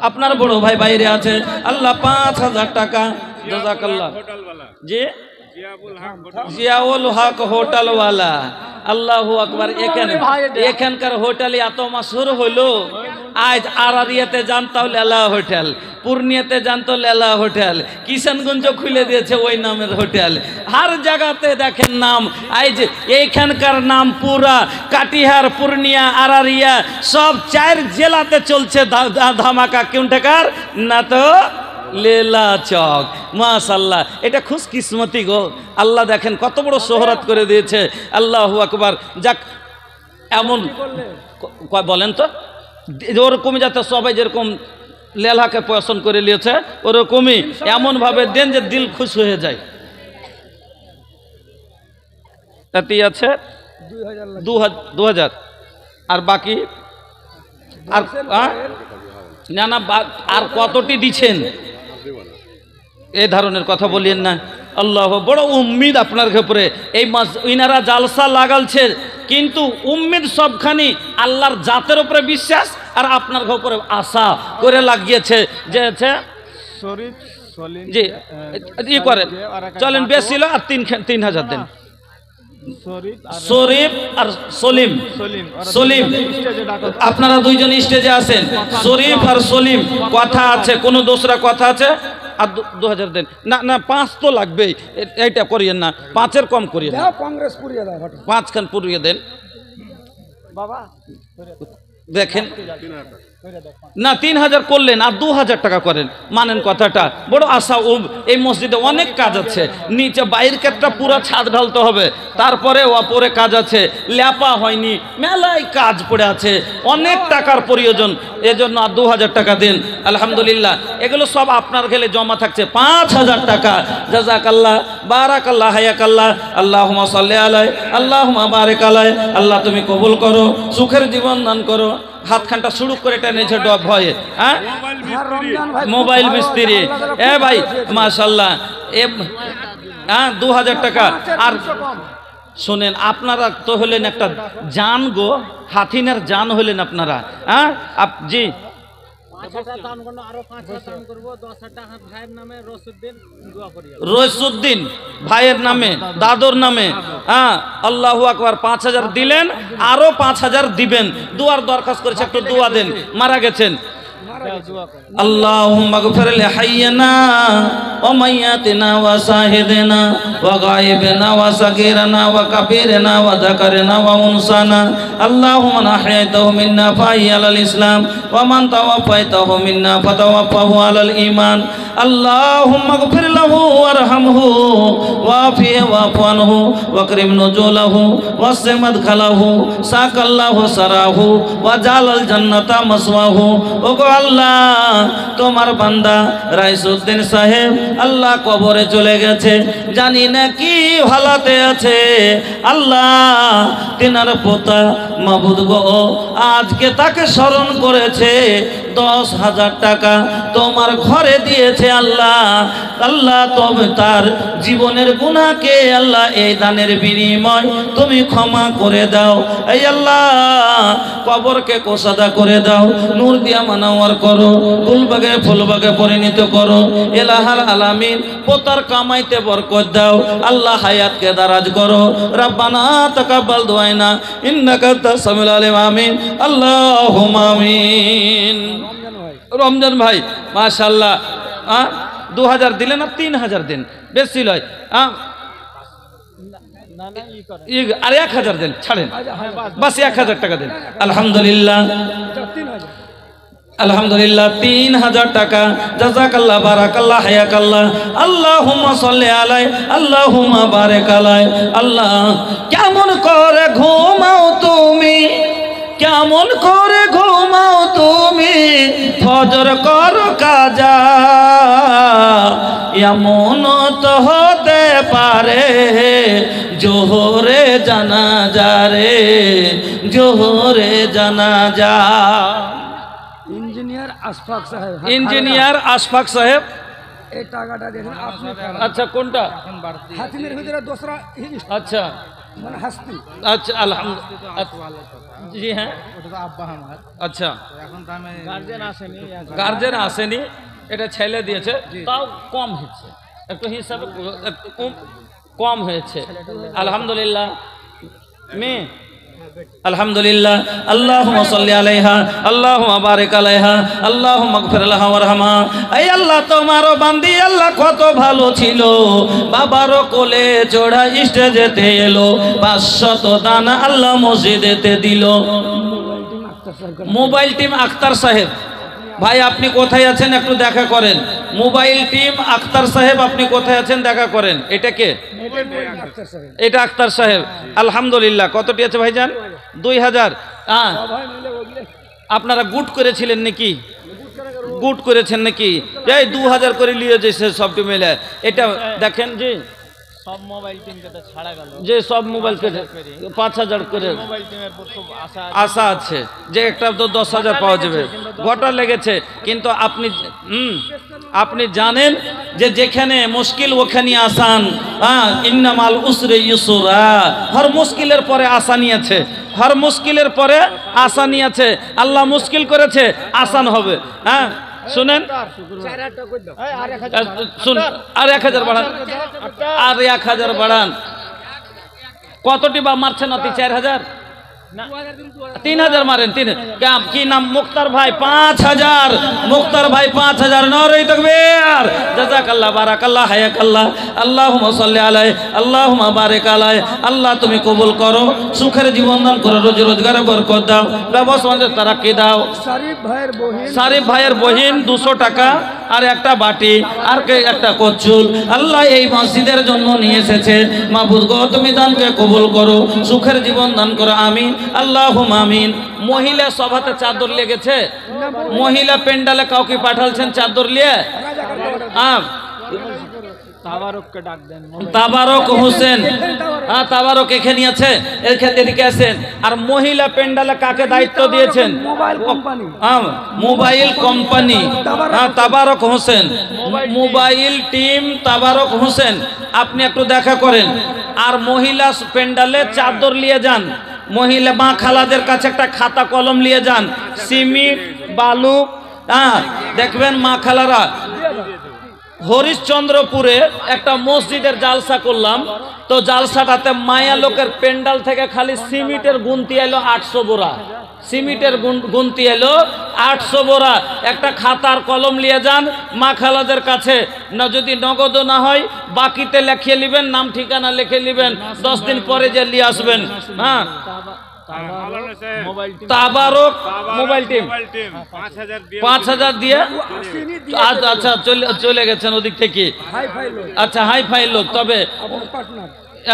আপনার বড় ভাই বাইরে আছে, আল্লাহ 5000 টাকা। জাযাকাল্লাহ। জি জিয়াউল হক হোটেল ওয়ালা। আল্লাহু আকবার। এখানকার হোটেল এত মাশহুর হলো, আজ আরারিয়াতে জানতাও লেলা হোটেল, পূর্ণিয়াতে জানতো লেলা হোটেল, কিশনগঞ্জ খুলে দিয়েছে ওই নামের হোটেল। হর জায়গাতে দেখেন নাম। আজ এইখানকার নাম পুরা কাটিহার, পূর্ণিয়া, আরারিয়া সব 4 জেলাতে চলছে ধামাকা। কোনটাকার না তো লেলা চক। মাশাআল্লাহ, এটা খুশকিসমতি গো। আল্লাহ দেখেন কত বড় শোহরত করে দিয়েছে। আল্লাহু আকবার। যাক, এমন বলেন তো, ওরকমই যাতে সবাই যেরকম লেলাকে পছন্দ করে নিয়েছে, ওরকমই এমনভাবে দেন যে দিল খুশ হয়ে যায়। তাতে আছে 2000 আর বাকি আর না না, আর কতটি দিচ্ছেন এই ধরনের কথা বলিয়েন না। আল্লাহ, বড় উম্মিদ আপনার উপরে। এই ইনারা জালসা লাগালছে, কিন্তু উম্মিদ সবখানি আল্লাহর জাতের উপরে বিশ্বাস আর আপনার উপরে আশা করে লাগিয়েছে। যে শরীফ জি ই করেন, চলেন বেশি ছিল আর 3000 দেন। শরীফ আর সলিম, সলিম আপনারা দুইজন স্টেজে আছেন, শরীফ আর সলিম কথা আছে, কোনো দোসরা কথা আছে, আর 2000 দেন। না না 5 তো লাগবেই, এইটা করিয়েন না, 5-এর কম করিয়েন না, কংগ্রেস পুরিয়ে দাও 5 খান পুরিয়ে দেন বাবা। দেখেন না 3000 করলেন আর 2000 টাকা করেন, মানেন কথাটা? বড় আশা এই মসজিদে অনেক কাজ আছে, নিচে বাইরের একটা পুরো ছাদ ঢালতে হবে, তারপরে ওপরে কাজ আছে, ল্যাপা হয়নি, মেলায় কাজ পড়ে আছে, অনেক টাকার প্রয়োজন, এজন্য আর 2000 টাকা দেন। আলহামদুলিল্লাহ এগুলো সব আপনার গেলে জমা থাকছে 5000 টাকা। জাযাকাল্লাহ, বারাকাল্লাহ, হায়াকাল্লাহ, আল্লাহুম্মা সাল্লি আলাইহি, আল্লাহুম্মা বারিক আলাইহি। আল্লাহ তুমি কবুল করো, সুখের জীবন দান করো। হাতখানটা শুরু করে টেনেছে ডব ভয়ে, হ্যাঁ মোবাইল মিস্ত্রি, এ ভাই মাশাআল্লাহ, এ হ্যাঁ 2000 টাকা। আর শোনেন আপনারা তো হলেন একটা জান গো, হাতিনের জান হলেন আপনারা, হ্যাঁ জি রইসুদ্দিন ভাইয়ের নামে, দাদর নামে, হ্যাঁ আল্লাহু আকবার। 5000 দিলেন, আরো 5000 দিবেন, দুয়ার দরখাস্ত করেছে, একটু দোয়া দেন, মারা গেছেন। اللهم اغفر لحينا وميتنا وشاهدنا وغائبنا وصغيرنا وكبيرنا وذكرنا وانثانا اللهم من احييته منا فاحيه على الاسلام ومن توفيته منا فتوفه على الايمان اللهم اغفر له وارحمه وعافه واعف عنه واكرم نزوله واسع مدخله ساق الله سراه وجعل الجنة مسواه। আল্লাহ তোমার বান্দা রাইসুদ্দিন সাহেব আল্লাহ কবরে চলে গেছে, জানি না কি হালাতে আছে। আল্লাহ তিনার পোতা মাবুদ গো আজকে তাকে স্মরণ করেছে, 10,000 টাকা তোমার ঘরে দিয়েছে। আল্লাহ আল্লাহ তবে তার জীবনের গুনাহকে আল্লাহ এই দানের বিনিময় তুমি ক্ষমা করে দাও। এই আল্লাহ কবরকে কোষাদা করে দাও, নূর দিয়া মানাওয়ার করো, ফুলবাগে ফুলবাগে পরিণত করো। এলাহার আলামিন পোতার কামাইতে বরকত দাও। আল্লাহ হায়াতকে দারাজ করো। রব্বানা তাকাব্বাল দুআনা ইন্নাকা আনতাস সামিউল আলিম। আমিন আল্লাহুম্মা আমিন। রমজান ভাই মাশাআল্লাহ 2000 দিলেন আর 3000 দেন, বেশি লয়, আর 1000 দেন, ছাড়েন বাস 1000 টাকা দেন। আলহামদুলিল্লাহ আলহামদুলিল্লাহ 3000 টাকা। জাযাকাল্লাহ, বারাকাল্লাহ, হায়াকাল্লাহ, আল্লাহুম্মা সাল্লি আলাইহি, আল্লাহুম্মা বারিক আলাইহি। আল্লাহ কেমন করে ঘুমাও তুমি, কেমন করে ঘুমাও তুমি, ফজর করো কাজা, এমন তো হতে পারে জোহরে জানাজা রে, জোহরে জানাজা। ইঞ্জিনিয়ার আশফাক সাহেব, ইঞ্জিনিয়ার আশফাক সাহেব এই টাকাটা দেখেন আপনি। আচ্ছা কোনটা? হাতিমের ভিতরে দোসরা, আচ্ছা মানে হাসতি। আচ্ছা আলহামদুলিল্লাহ, জি হ্যাঁ আচ্ছা গার্জেন আসেনি, এটা ছেলে দিয়েছে, তাও কম হয়েছে, একটু হিসাবে কম হয়েছে। আলহামদুলিল্লাহ মেয়ে আলহামদুলিল্লাহ। আল্লাহুম্মা সাল্লি আলাইহা, আল্লাহুম্মা বারিক আলাইহা, আল্লাহুম্মা গফির লাহা ওয়ারহামহা। এই আল্লাহ তোমারও বান্দি আল্লাহ কত ভালো ছিল, বাবারও কোলে চড়া স্টেজেতে এলো, 500 দানা আল্লাহ মসজিদেতে দিল। মোবাইল টিম আখতার সাহেব ভাই আপনি কোথায় আছেন একটু দেখা করেন। মোবাইল টিম আখতার সাহেব আপনি কোথায় আছেন দেখা করেন। এটা কে? এটা আখতার সাহেব। আলহামদুলিল্লাহ কতটি আছে ভাইজান? 2000। আপনারা গুট করেছিলেন নাকি? গুট করেছেন নাকি? এই 2000 করে নিয়ে যেছে সবটি মিলে। এটা দেখেন যে সব মোবাইল টিমকে তো ছাড়া গেল, যে সব মোবাইলকে 5000 করে আশা আছে যে একটা তো 10,000 পাওয়া যাবে, গোটা লেগেছে। কিন্তু আপনি জানেন যে যেখানে মুশকিল ওখানে আসান। ইন্নামাল উসরি ইউসরা, হর মুশকিলের পরে আসানি আছে, হর মুশকিলের পরে আসানি আছে। আল্লাহ মুশকিল করেছে, আসান হবে। শুনেন শুন, আর 1000 বাড়ান, আর 1000 বাড়ান। কতটি বা মারছেন অতি? 4000, 3000 মারেন। কি নাম? মুক্তার ভাই 5000, মুক্তার ভাই 5000। নারে তাকবীর, জাযাকাল্লাহ, বারাকাল্লাহ, হায়াকাল্লাহ, আল্লাহুম্মা সাল্লি আলাইহি, আল্লাহুম্মা বারিক আলাইহি। আল্লাহ তুমি কবুল করো, সুখের জীবন দান করো, রোজি রোজগারে বরকত দাও, ব্যবসাতে তারাক্কি দাও। শরীফ ভাইয়ের বহিন 200 টাকা আর একটা বাটি আর একটা কচ্ছুল আল্লাহ এই মসজিদের জন্য নিয়ে এসেছে। মাবুদ গো তুমি দানকে কবুল করো, সুখের জীবন দান করো, আমিন আল্লাহুম্মা আমিন। মহিলা সভাতে চাদর লেগেছে, মহিলা পেন্ডালে কাউকে পাঠালছেন চাদর নিয়ে? তাবারক হোসেন, হ্যাঁ তাবারক এখানে আছে, এদিকে আছেন। আর মহিলা পেন্ডালে কাকে দায়িত্ব দিয়েছেন? মোবাইল কোম্পানি, হ্যাঁ তাবারক হোসেন, মোবাইল টিম তাবারক হোসেন। আপনি একটু দেখা করেন। আর মহিলা পেন্ডালে চাদর নিয়ে যান, মহিলা মা খালাদের কাছে একটা খাতা কলম নিয়ে যান, সিমেন্ট বালু। হ্যাঁ দেখবেন মা খালারা, হরিশ্চন্দ্রপুরে একটা মসজিদের জালসা করলাম, তো জালসাটাতে মায়া লোকের পেন্ডাল থেকে খালি সিমেন্টের গুনতি এলো 800 বোরা, সিমেন্টের গুনতি এলো 800 বোরা। একটা খাতার কলম নিয়ে যান মা খালাদের কাছে, না যদি নগদ না হয় বাকিতে লিখে নেবেন, নাম ঠিকানা লিখে নেবেন, 10 দিন পরে যে নিয়ে আসবেন। হ্যাঁ তাবারক মোবাইল টিম 5000 দিয়ে, আচ্ছা চলে গেছেন ওদিক থেকে। আচ্ছা হাই ফাই লোক, তবে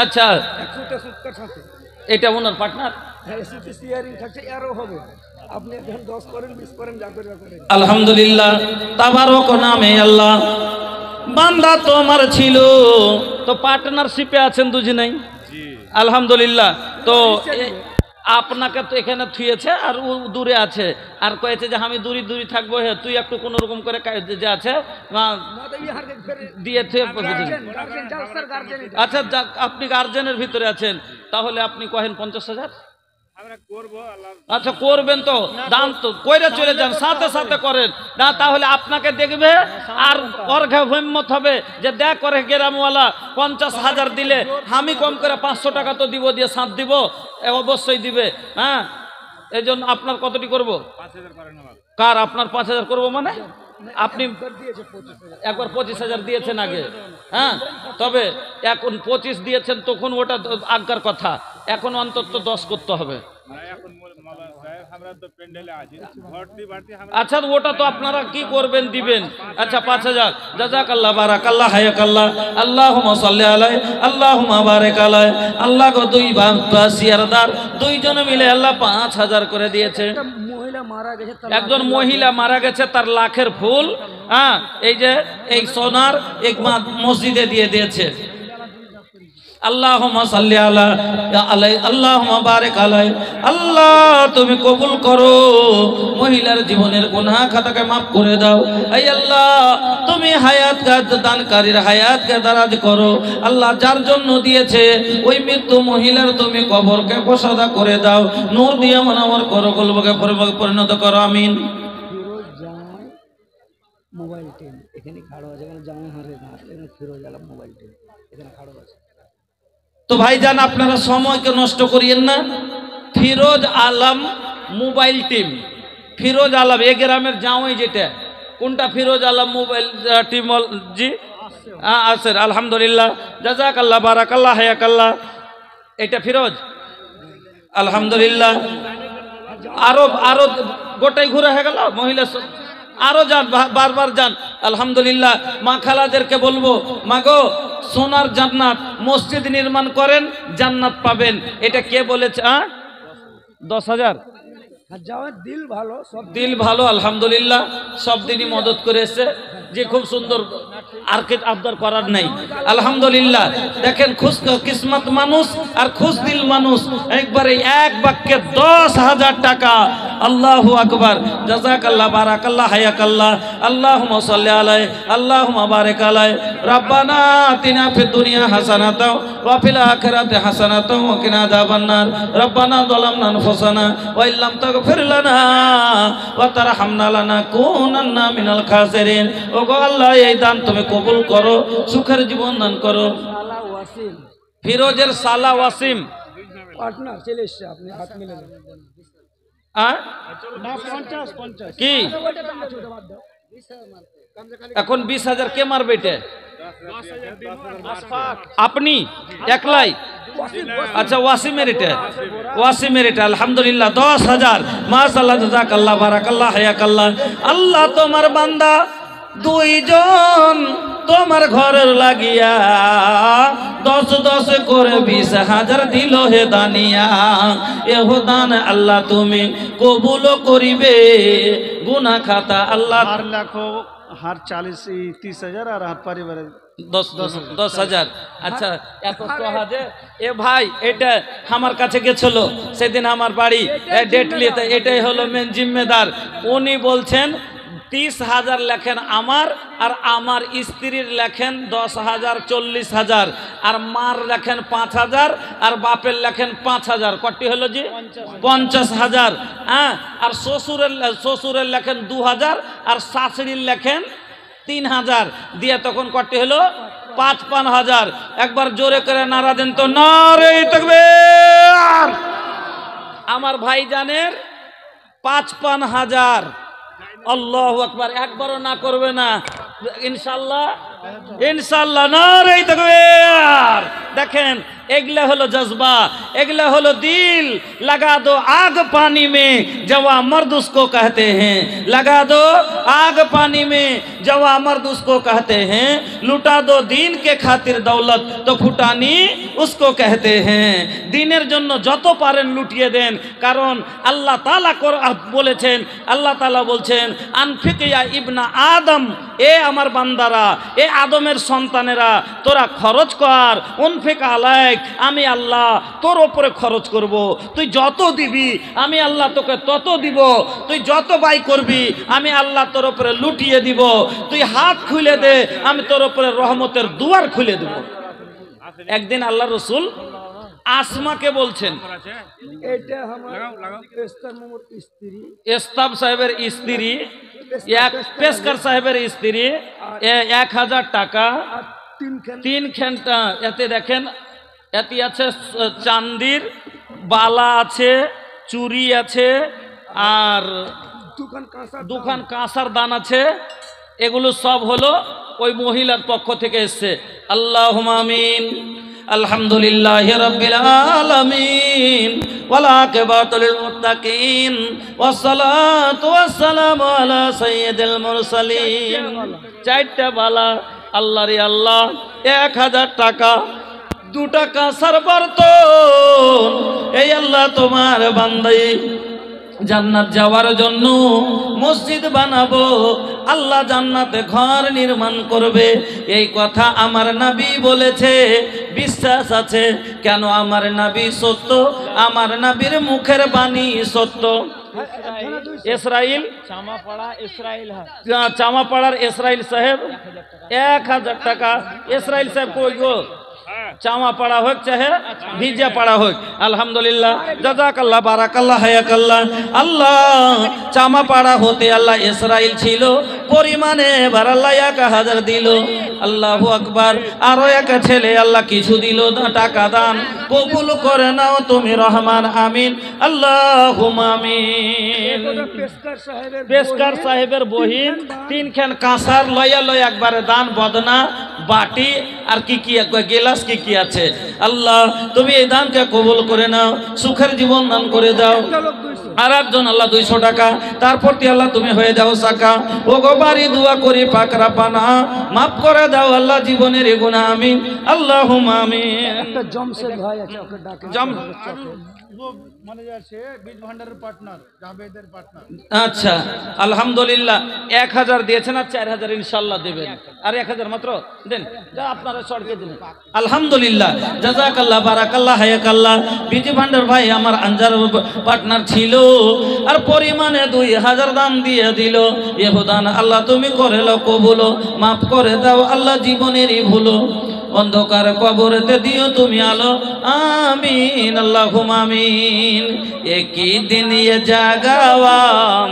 আচ্ছা এটা ওনার পার্টনার। আলহামদুলিল্লাহ, তাবারক নামে আল্লাহ বান্দা তোমার ছিল, তো পার্টনারশিপে আছেন দুজনেই আলহামদুলিল্লাহ। তো আপনাকে তো এখানে থুয়েছে আর ও দূরে আছে, আর কয়েছে যে আমি দূরে দূরে থাকবো, হে তুই একটু কোন রকম করে যে আছে দিয়ে থুয়ে। আচ্ছা যাক, আপনি গার্জেনের ভিতরে আছেন, তাহলে আপনি কহেন 50,000। আচ্ছা করবেন তো, দান তো কইরা চলে যান, সাথে সাথে করেন না, তাহলে আপনাকে দেখবে আর অর্ঘে হিম্মত হবে যে দেখ করে গ্রামওয়ালা 50,000 দিলে আমি কম করে 500 টাকা তো দিব, দিয়ে সাথ দিব, অবশ্যই দিবে। হ্যাঁ এই জন্য আপনার কতটি করব? কার আপনার 5000 করব? মানে আপনি একবার 25,000 দিয়েছেন আগে, হ্যাঁ তবে এখন 25 দিয়েছেন, তখন ওটা আগকার কথা, এখন অন্তত 10 করতে হবে। আচ্ছা ওটা তো আপনারা কি করবেন, দিবেন। আচ্ছা 5000, জাযাকাল্লাহ, বারাকাল্লাহ, হায়াকাল্লাহ, আল্লাহুম্মা সাল্লি আলাইহি, আল্লাহুম্মা বারিক আলাইহি। আল্লাহ গো দুই বাসিয়ারদার দুইজনে মিলে আল্লাহ 5000 করে দিয়েছে। একজন মহিলা মারা গেছে, তার লাখের ফুল, হ্যাঁ এই যে এই সোনার এক মসজিদে দিয়ে দিয়েছে। আল্লাহুম্মা সাল্লি আলাইহি, আল্লাহুম্মা বারিক আলাইহি। আল্লাহ তুমি কবুল করো, মহিলার জীবনের গুনাহ খাতাকে maaf করে দাও। এই আল্লাহ তুমি হায়াতকে দানকারীর হায়াতকে দারাজ করো। আল্লাহ যার জন্য দিয়েছে ওই মৃত্যু মহিলার তুমি কবরকে প্রসাদা করে দাও, নূর দিয়ে মনোমর করো, কলবকে পরিণত করো, আমিন। মোবাইল টিম এখানে খাড়ো আছে, এখানে জামাই হারে না, এখানে ফিরোজ আলম মোবাইল টিম এখানে খাড়ো আছে। তো ভাইজান আপনারা সময়কে নষ্ট করিয়েন না। ফিরোজ আলম মোবাইল টিম, ফিরোজ আলম এ গ্রামের জামাই, যেটা কোনটা? ফিরোজ আলম মোবাইল টিম জি আছেন আলহামদুলিল্লাহ, জাযাকাল্লাহ, বারাকাল্লাহ, হায়াকাল্লাহ। এটা ফিরোজ আলহামদুলিল্লাহ। আরো গোটাই ঘুরে হয়ে গেল মহিলা, আরো যান, বারবার যান আলহামদুলিল্লাহ। মা খালাদেরকে বলবো, মা গো সোনার জান্নাত মসজিদ নির্মাণ করেন, জান্নাত পাবেন। এটা কে বলেছে? 10,000 দিল ভালো, সব দিল ভালো আলহামদুলিল্লাহ, সব দিনই মদত করে এসছে যে খুব সুন্দর। আর কে আবদার করার নাই। আলহামদুলিল্লাহ দেখেন খুশ কিসমত মানুষ আর খুশ দিল মানুষ, একবারে এক বাক্যে 10,000 টাকা। আল্লাহু আকবার, জাযাকাল্লাহ, বারাকাল্লাহ, হায়াকাল্লাহ, আল্লাহুম্মা সাল্লি আলাইহি, আল্লাহুম্মা বারিক আলাইহি। রব্বানা আতিনা ফিদ দুনিয়া হাসানাতাও ওয়া ফিল আখিরাতি হাসানাতাও ওয়া কিনা আযাবান নার। রব্বানা যালামনা আনফুসানা ওয়া ইল্লাম তাগফির লানা ওয়া তারহামনা লানাকুনান্না মিনাল খাসিরিন। ওগো আল্লাহ, এই দান তুমি কবুল করো, সুখের জীবন দান করো। সালা ওয়াসিম ফিরোজের সালা ওয়াসিম পার্টনার চলে এসছে, আপনি হাত মিলে নেন। না 50 কি এখন 20,000 কে মারবে এটা? আপনি একলাই? আচ্ছা ওয়াসিমের এটা, ওয়াসিমের এটা। আলহামদুলিল্লাহ 10,000। মাশাআল্লাহ, জাযাকাল্লাহ, বারাকাল্লাহ, হায়াকাল্লাহ। আল্লাহ তোমার বান্দা দুইজন তোমার ঘরের লাগিয়া 10 করে 20,000 দিল হে দানিয়া। এহ দান আল্লাহ তুমি কবুল করিবে, গুনাহ খাতা আল্লাহ। 4 লাখ হার 30,000 আর হাত পারিবারে 10,000। আচ্ছা এত সহজে এ ভাই এটা আমার কাছে গেছিল সেদিন আমার বাড়ি ডেট লিতে, এটাই হলো মেন জিম্মেদার। উনি বলছেন 30,000 লেখেন আমার, আর আমার স্ত্রীর লেখেন 10,000, 40,000, আর মার লেখেন 5,000, আর বাপের লেখেন 5,000। কটি হলো জি? 50,000। হ্যাঁ, আর শ্বশুরের লেখেন 2,000, আর শাশুড়ির লেখেন 3,000 দিয়ে তখন কটি হলো 55,000। একবার জোরে করে নারা দেন তো, নারে তাকবীর। আমার ভাইজানের 55,000। আল্লাহু আকবার, একবারও না করবে না ইনশাআল্লাহ, ইনশাআল্লাহ, নারে তাকবীর। দেখেন এগুলা হলো জज्बा, এগুলা হলো दिल। लगा दो आग पानी में जवा मर्द उसको कहते हैं, लगा दो आग पानी में जवा मर्द उसको कहते हैं, लुटा दो दीन के खातिर दौलत तो फुटानी उसको कहते हैं। দিনের জন্য যত পারেন লুটিয়ে দেন, কারণ আল্লাহ তাআলা বলেছেন, আল্লাহ তাআলা বলছেন আনফিক ইয়া ইবনা আদম, এ আমার বান্দারা, এ আদমের সন্তানেরা, তোরা খরচ কর। উনফিক আলাইক, আমি আল্লাহ তোর ওপরে খরচ করব। তুই যত দিবি আমি আল্লাহ তোকে তত দিব। তুই যত ব্যয় করবি আমি আল্লাহ তোর ওপরে লুটিয়ে দিব। তুই হাত খুলে দে, আমি তোর ওপরে রহমতের দুয়ার খুলে দেব। একদিন আল্লাহ রসুল আসমাকে বলছেন, এটা আমার পেস্তার মোমর স্ত্রী, এস্তাব সাহেবের স্ত্রী, পেশকার সাহেবের স্ত্রী, 1,000 টাকা, 3 খেনটা। এতে দেখেন এতে আছে চান্দির বালা আছে, চুরি আছে, আর দুখান কাঁসার দান আছে। এগুলো সব হলো ওই মহিলার পক্ষ থেকে এসছে। আল্লাহুম্মা আমিন। আলহামদুলিল্লাহি রাব্বিল আলামিন ওয়াল আকিবাতু লিল মুত্তাকিন ওয়াসসালাতু ওয়াসসালামু আলা সাইয়্যিদিল মুরসালিন। 4টা বালা, আল্লাহ রে আল্লাহ, 1,000 টাকা, 2 টাকা সরবর্তন। এই আল্লাহ তোমার বান্দাই জান্নাত যাওয়ার জন্য মসজিদ বানাবো, আল্লাহ জান্নাতে ঘর নির্মাণ করবে, এই কথা আমার নবী বলেছে। বিশ্বাস আছে কেন? আমার নবী সত্য, আমার নবীর মুখের বাণী সত্য। ইসরাইল চামাপাড়ার ইসরাইল সাহেব 1,000 টাকা। ইসরাইল সাহেব কই গো? চামা পাড়া হোক চাহে ভিজা পাড়া হোক। আলহামদুলিল্লাহ, জাযাকাল্লাহ, বারাকাল্লাহ, হায়াকাল্লাহ। আল্লাহ চামা পাড়া হতে আল্লাহ ইসরাইল ছিল পরিমাণে, এবার আল্লাহ 1,000 দিল। আল্লাহু আকবার। আরো এক ছেলে আল্লাহ কিছু দিল, টাকা দান কবুল করে নাও তুমি রহমান, আমিন, আল্লাহুম্মা আমিন। পেশকার সাহেবের বহিন 3 খান কাঁসার লয়া একবারে দান, বদনা, বাটি, আর কি কি গেলাস কি কি আছে। আল্লাহ তুমি এই দানকে কবুল করে নাও, সুখের জীবন দান করে দাও। আর একজন আল্লাহ 200 টাকা, তারপর আল্লাহ তুমি হয়ে যাও সাকা। ও গো বাড়ি দোয়া করি পাক রাব্বানা মাফ করে দাও আল্লাহ জীবনের গুনাহ, আমিন, আল্লাহুম্মা আমিন। একটা জমশেদ ভাই আছে, ওকে ডাকেন। वो माने যাচ্ছে বীজ ভান্ডারের পার্টনার জাভেদের পার্টনার। আচ্ছা আলহামদুলিল্লাহ 1000 দিয়েছেন আর 4000 ইনশাআল্লাহ দেবেন আর 1000 মাত্র দেন যা আপনারা সরকে দিন আলহামদুলিল্লাহ জাযাকাল্লাহ বারাকাল্লাহ হায়াকাল্লাহ বিজি ভান্ডার ভাই আমার আনজার পার্টনার ছিল আর পরিমাণে 2000 দান দিয়ে দিল ইহুদান আল্লাহ তুমি করে লো কবুল মাফ করে দাও আল্লাহ জীবনেরই ভুলো অন্ধকার কবরেতে দিও তুমি আলো আমিন আল্লাহুম্মা আমিন একই দিন এ জাগাওয়াম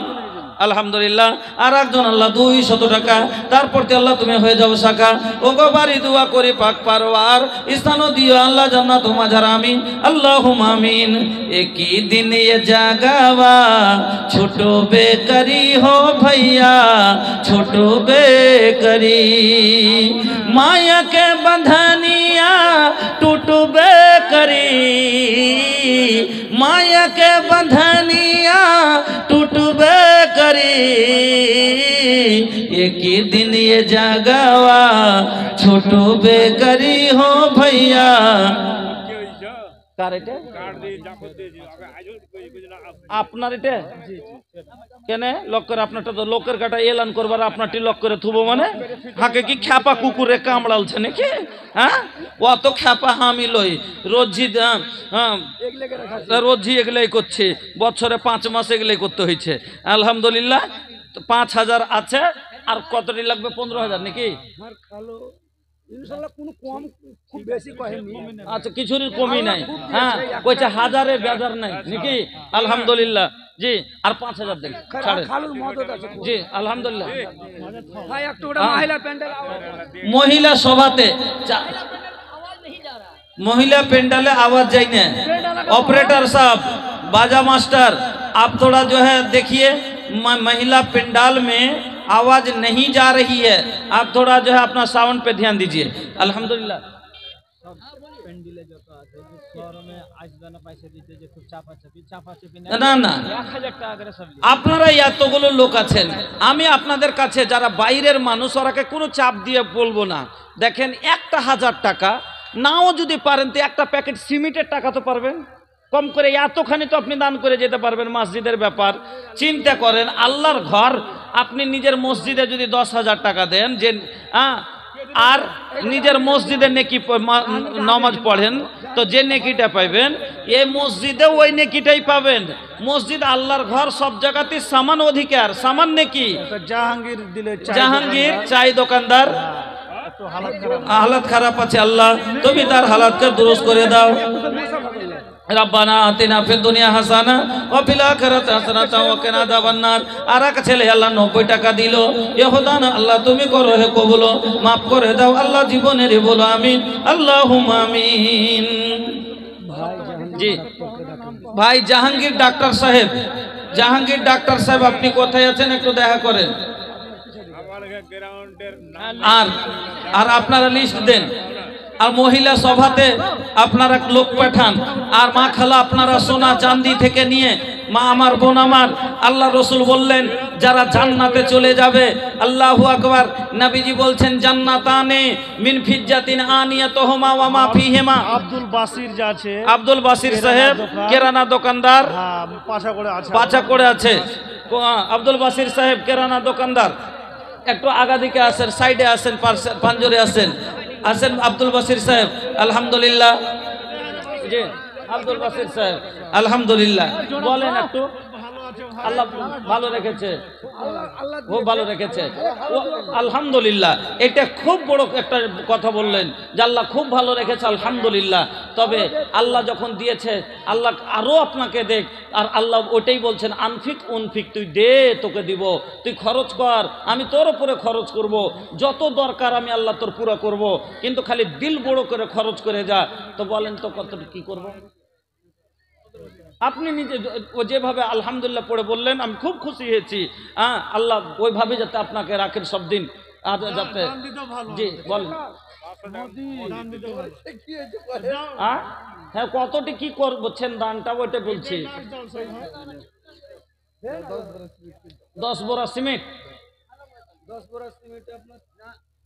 আলহামদুলিল্লাহ আর একজন আল্লাহ 200 টাকা তারপর আল্লাহ তুমি হয়ে যাও শাখা ও গো বাড়ি দোয়া করি পাক পারওয়ার স্থানও দিও আল্লাহ জান্নাত মাঝার আমিন আল্লাহুম্মা আমিন একই দিন এ জাগাওয়া ছোট বেকরি হো भैया ছোট বেকরি माया के बंधनिया टूटबे करी माया के बंधनिया टूटबे करी एक ही दिन ये जागवा छोटबे करी हो भैया আপনার এটা কেন লক করে আপনারটা তো লোকের কাটা এলান করবার আপনারটি লক করে থুবো মানে হাকে কি খ্যাপা কুকুরে কামড়ালছে নাকি হ্যাঁ অত খ্যাপা আমি লই রোজি হ্যাঁ রোজি এগুলাই করছে বছরে 5 মাস এগুলাই করতে হয়েছে আলহামদুলিল্লাহ 5000 আছে আর কতটি লাগবে 15000 নাকি ইনশাআল্লাহ কোনো কম খুব বেশি কহেনি আচ্ছা কিছুর কমই নাই হ্যাঁ কইছে হাজারে বেজার নাই নাকি আলহামদুলিল্লাহ জি আর 5000 দেন খালুর মদত আছে জি আলহামদুলিল্লাহ ভাই একটু ওটা মহিলা প্যান্ডেল মহিলা সভাতে महिला पेंडाले आवाज जाए ना ऑपरेटर साहब बाजा मास्टर आप थोड़ा जो है देखिए महिला पेंडाल में आवाज नहीं जा रही है आप थोड़ा जो है अपना साउंड पे ध्यान दीजिए अल्हम्दुलिल्लाह না না আপনারা এতগুলো লোক আছেন আমি আপনাদের কাছে যারা বাইরের মানুষ ওরাকে কোনো চাপ দিয়ে বলবো না দেখেন 1000 টাকা নাও যদি পারেন তো একটা প্যাকেট সিমেন্টের টাকা তো পারবেন কম করে এতখানি তো আপনি দান করে যেতে পারবেন মসজিদের ব্যাপার চিন্তা করেন আল্লাহর ঘর আপনি নিজের মসজিদে যদি 10,000 টাকা দেন যে আর নিজের মসজিদে নেকি নামাজ পড়েন তো যে নেকিটা পাবেন এই মসজিদে ওই নেকিটাই পাবেন মসজিদ আল্লাহর ঘর সব জায়গাতে সমান অধিকার সমান নেকি জাহাঙ্গীর দিলে জাহাঙ্গীর চাই দোকানদার हालत खराब আছে আল্লাহ তুমি তার হালাতকে দুরুস্ত করে দাও रब्बाना आतिना फिद दुनिया हासाना व फिल आखिरति हासानाता व किना अज़ाबन्नार আর এক ছেলে আল্লাহ 90 টাকা দিল ইহুদান আল্লাহ তুমি করো হে কবুল maaf করে দাও আল্লাহ জীবনের বলো আমিন আল্লাহুম্মা আমিন জি ভাই জাহাঙ্গীর ডাক্তার সাহেব আপনি কোথায় আছেন একটু দেখা করেন আর আপনারা লিস্ট দেন আর মহিলা সভাতে আপনারা লোক পাঠান আর মা খালা আপনারা সোনা চাঁদি থেকে নিয়ে মা আমার বোন আমার আল্লাহ রসুল বললেন যারা জান্নাতে চলে যাবে আল্লাহু আকবার নবীজি বলছেন জান্নাতানে মিন ফিজ্জাতিন আনিয়াতুহুমা ওয়া মা ফিহিমা আব্দুল বাসির সাহেব কেরানা দোকানদার পাছা করে আছে আব্দুল বাসির সাহেব কেরানা দোকানদার একটু আগা দিকে আসেন সাইডে আসেন পাঞ্জরে আসেন আব্দুল বাসির সাহেব আলহামদুলিল্লাহ জি আব্দুল বাসির সাহেব আলহামদুলিল্লাহ বলেন একটু আল্লাহ ভালো রেখেছে খুব ভালো রেখেছে আলহামদুলিল্লাহ এটা খুব বড় একটা কথা বললেন যে আল্লাহ খুব ভালো রেখেছে আলহামদুলিল্লাহ তবে আল্লাহ যখন দিয়েছে আল্লাহ আরো আপনাকে দেখ আর আল্লাহ ওটাই বলছেন উনফিক তুই দে তোকে দিব তুই খরচ কর আমি তোর উপরে খরচ করব যত দরকার আমি আল্লাহ তোর পুরো করব কিন্তু খালি দিল বড় করে খরচ করে যা তো বলেন তো কতটা কি করব আপনি নিজে যেভাবে আলহামদুলিল্লাহ পড়ে বললেন আমি খুব খুশি হয়েছি আল্লাহ ওইভাবে যাতে আপনাকে রাখেন সব দিন যাতে জি বলেন হ্যাঁ কতটি কি করছেন দানটা ওইটা বলছি 10 বোরা সিমেন্ট 10 বোরা সিমেন্ট আপনার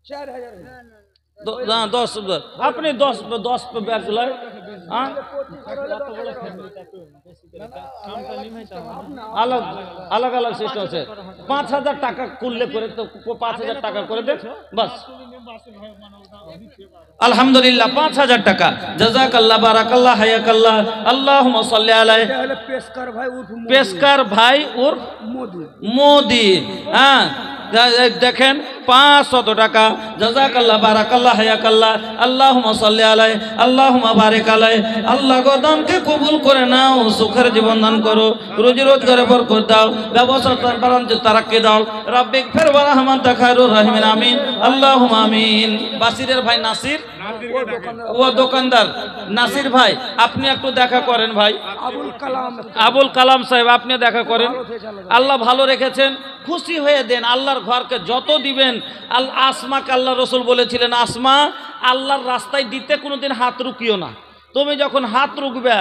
4000 हाँ 10 अपनी 10 पे बैच लय हाँ? अलग अलग अलग सिस्टम से 5000 টাকা করলে করে তো 5000 টাকা করে দে बस আলহামদুলিল্লাহ 5000 টাকা জাযাকাল্লাহ বারাকাল্লাহ হায়াকাল্লাহ আল্লাহুম্মা সাল্লি আলাইহি পেশকার ভাই উর্ফ মোদি হ্যাঁ देखें 500 টাকা জাযাকাল্লাহ বারাকাল্লাহ হায়াকাল্লাহ আল্লাহুম্মা সাল্লি আলাইহি আল্লাহুম্মা বারিক আলাইহি আল্লাহ গো দানকে কবুল করে নাও সুখের জীবন দান করো রুজি রোজগারে বরকত দাও ব্যবসা বাণিজ্য তারাক্কি দাও রব্বিক ফির ওয়া রাহমাতুকা খায়রুর রাহিমিন আমিন আল্লাহুম্মা আমিন বাসিরের ভাই নাসির ও দোকানদার নাসির ভাই আপনি একটু দেখা করেন ভাই আবুল কালাম সাহেব আপনি দেখা করেন আল্লাহ ভালো রেখেছেন খুশি হয়ে দেন আল্লাহর ঘরকে যত দিবেন আসমাকে আল্লাহ রসুল বলেছিলেন আসমা আল্লাহর রাস্তায় দিতে কোনোদিন হাত রুকিও না তুমি যখন হাত রুকবে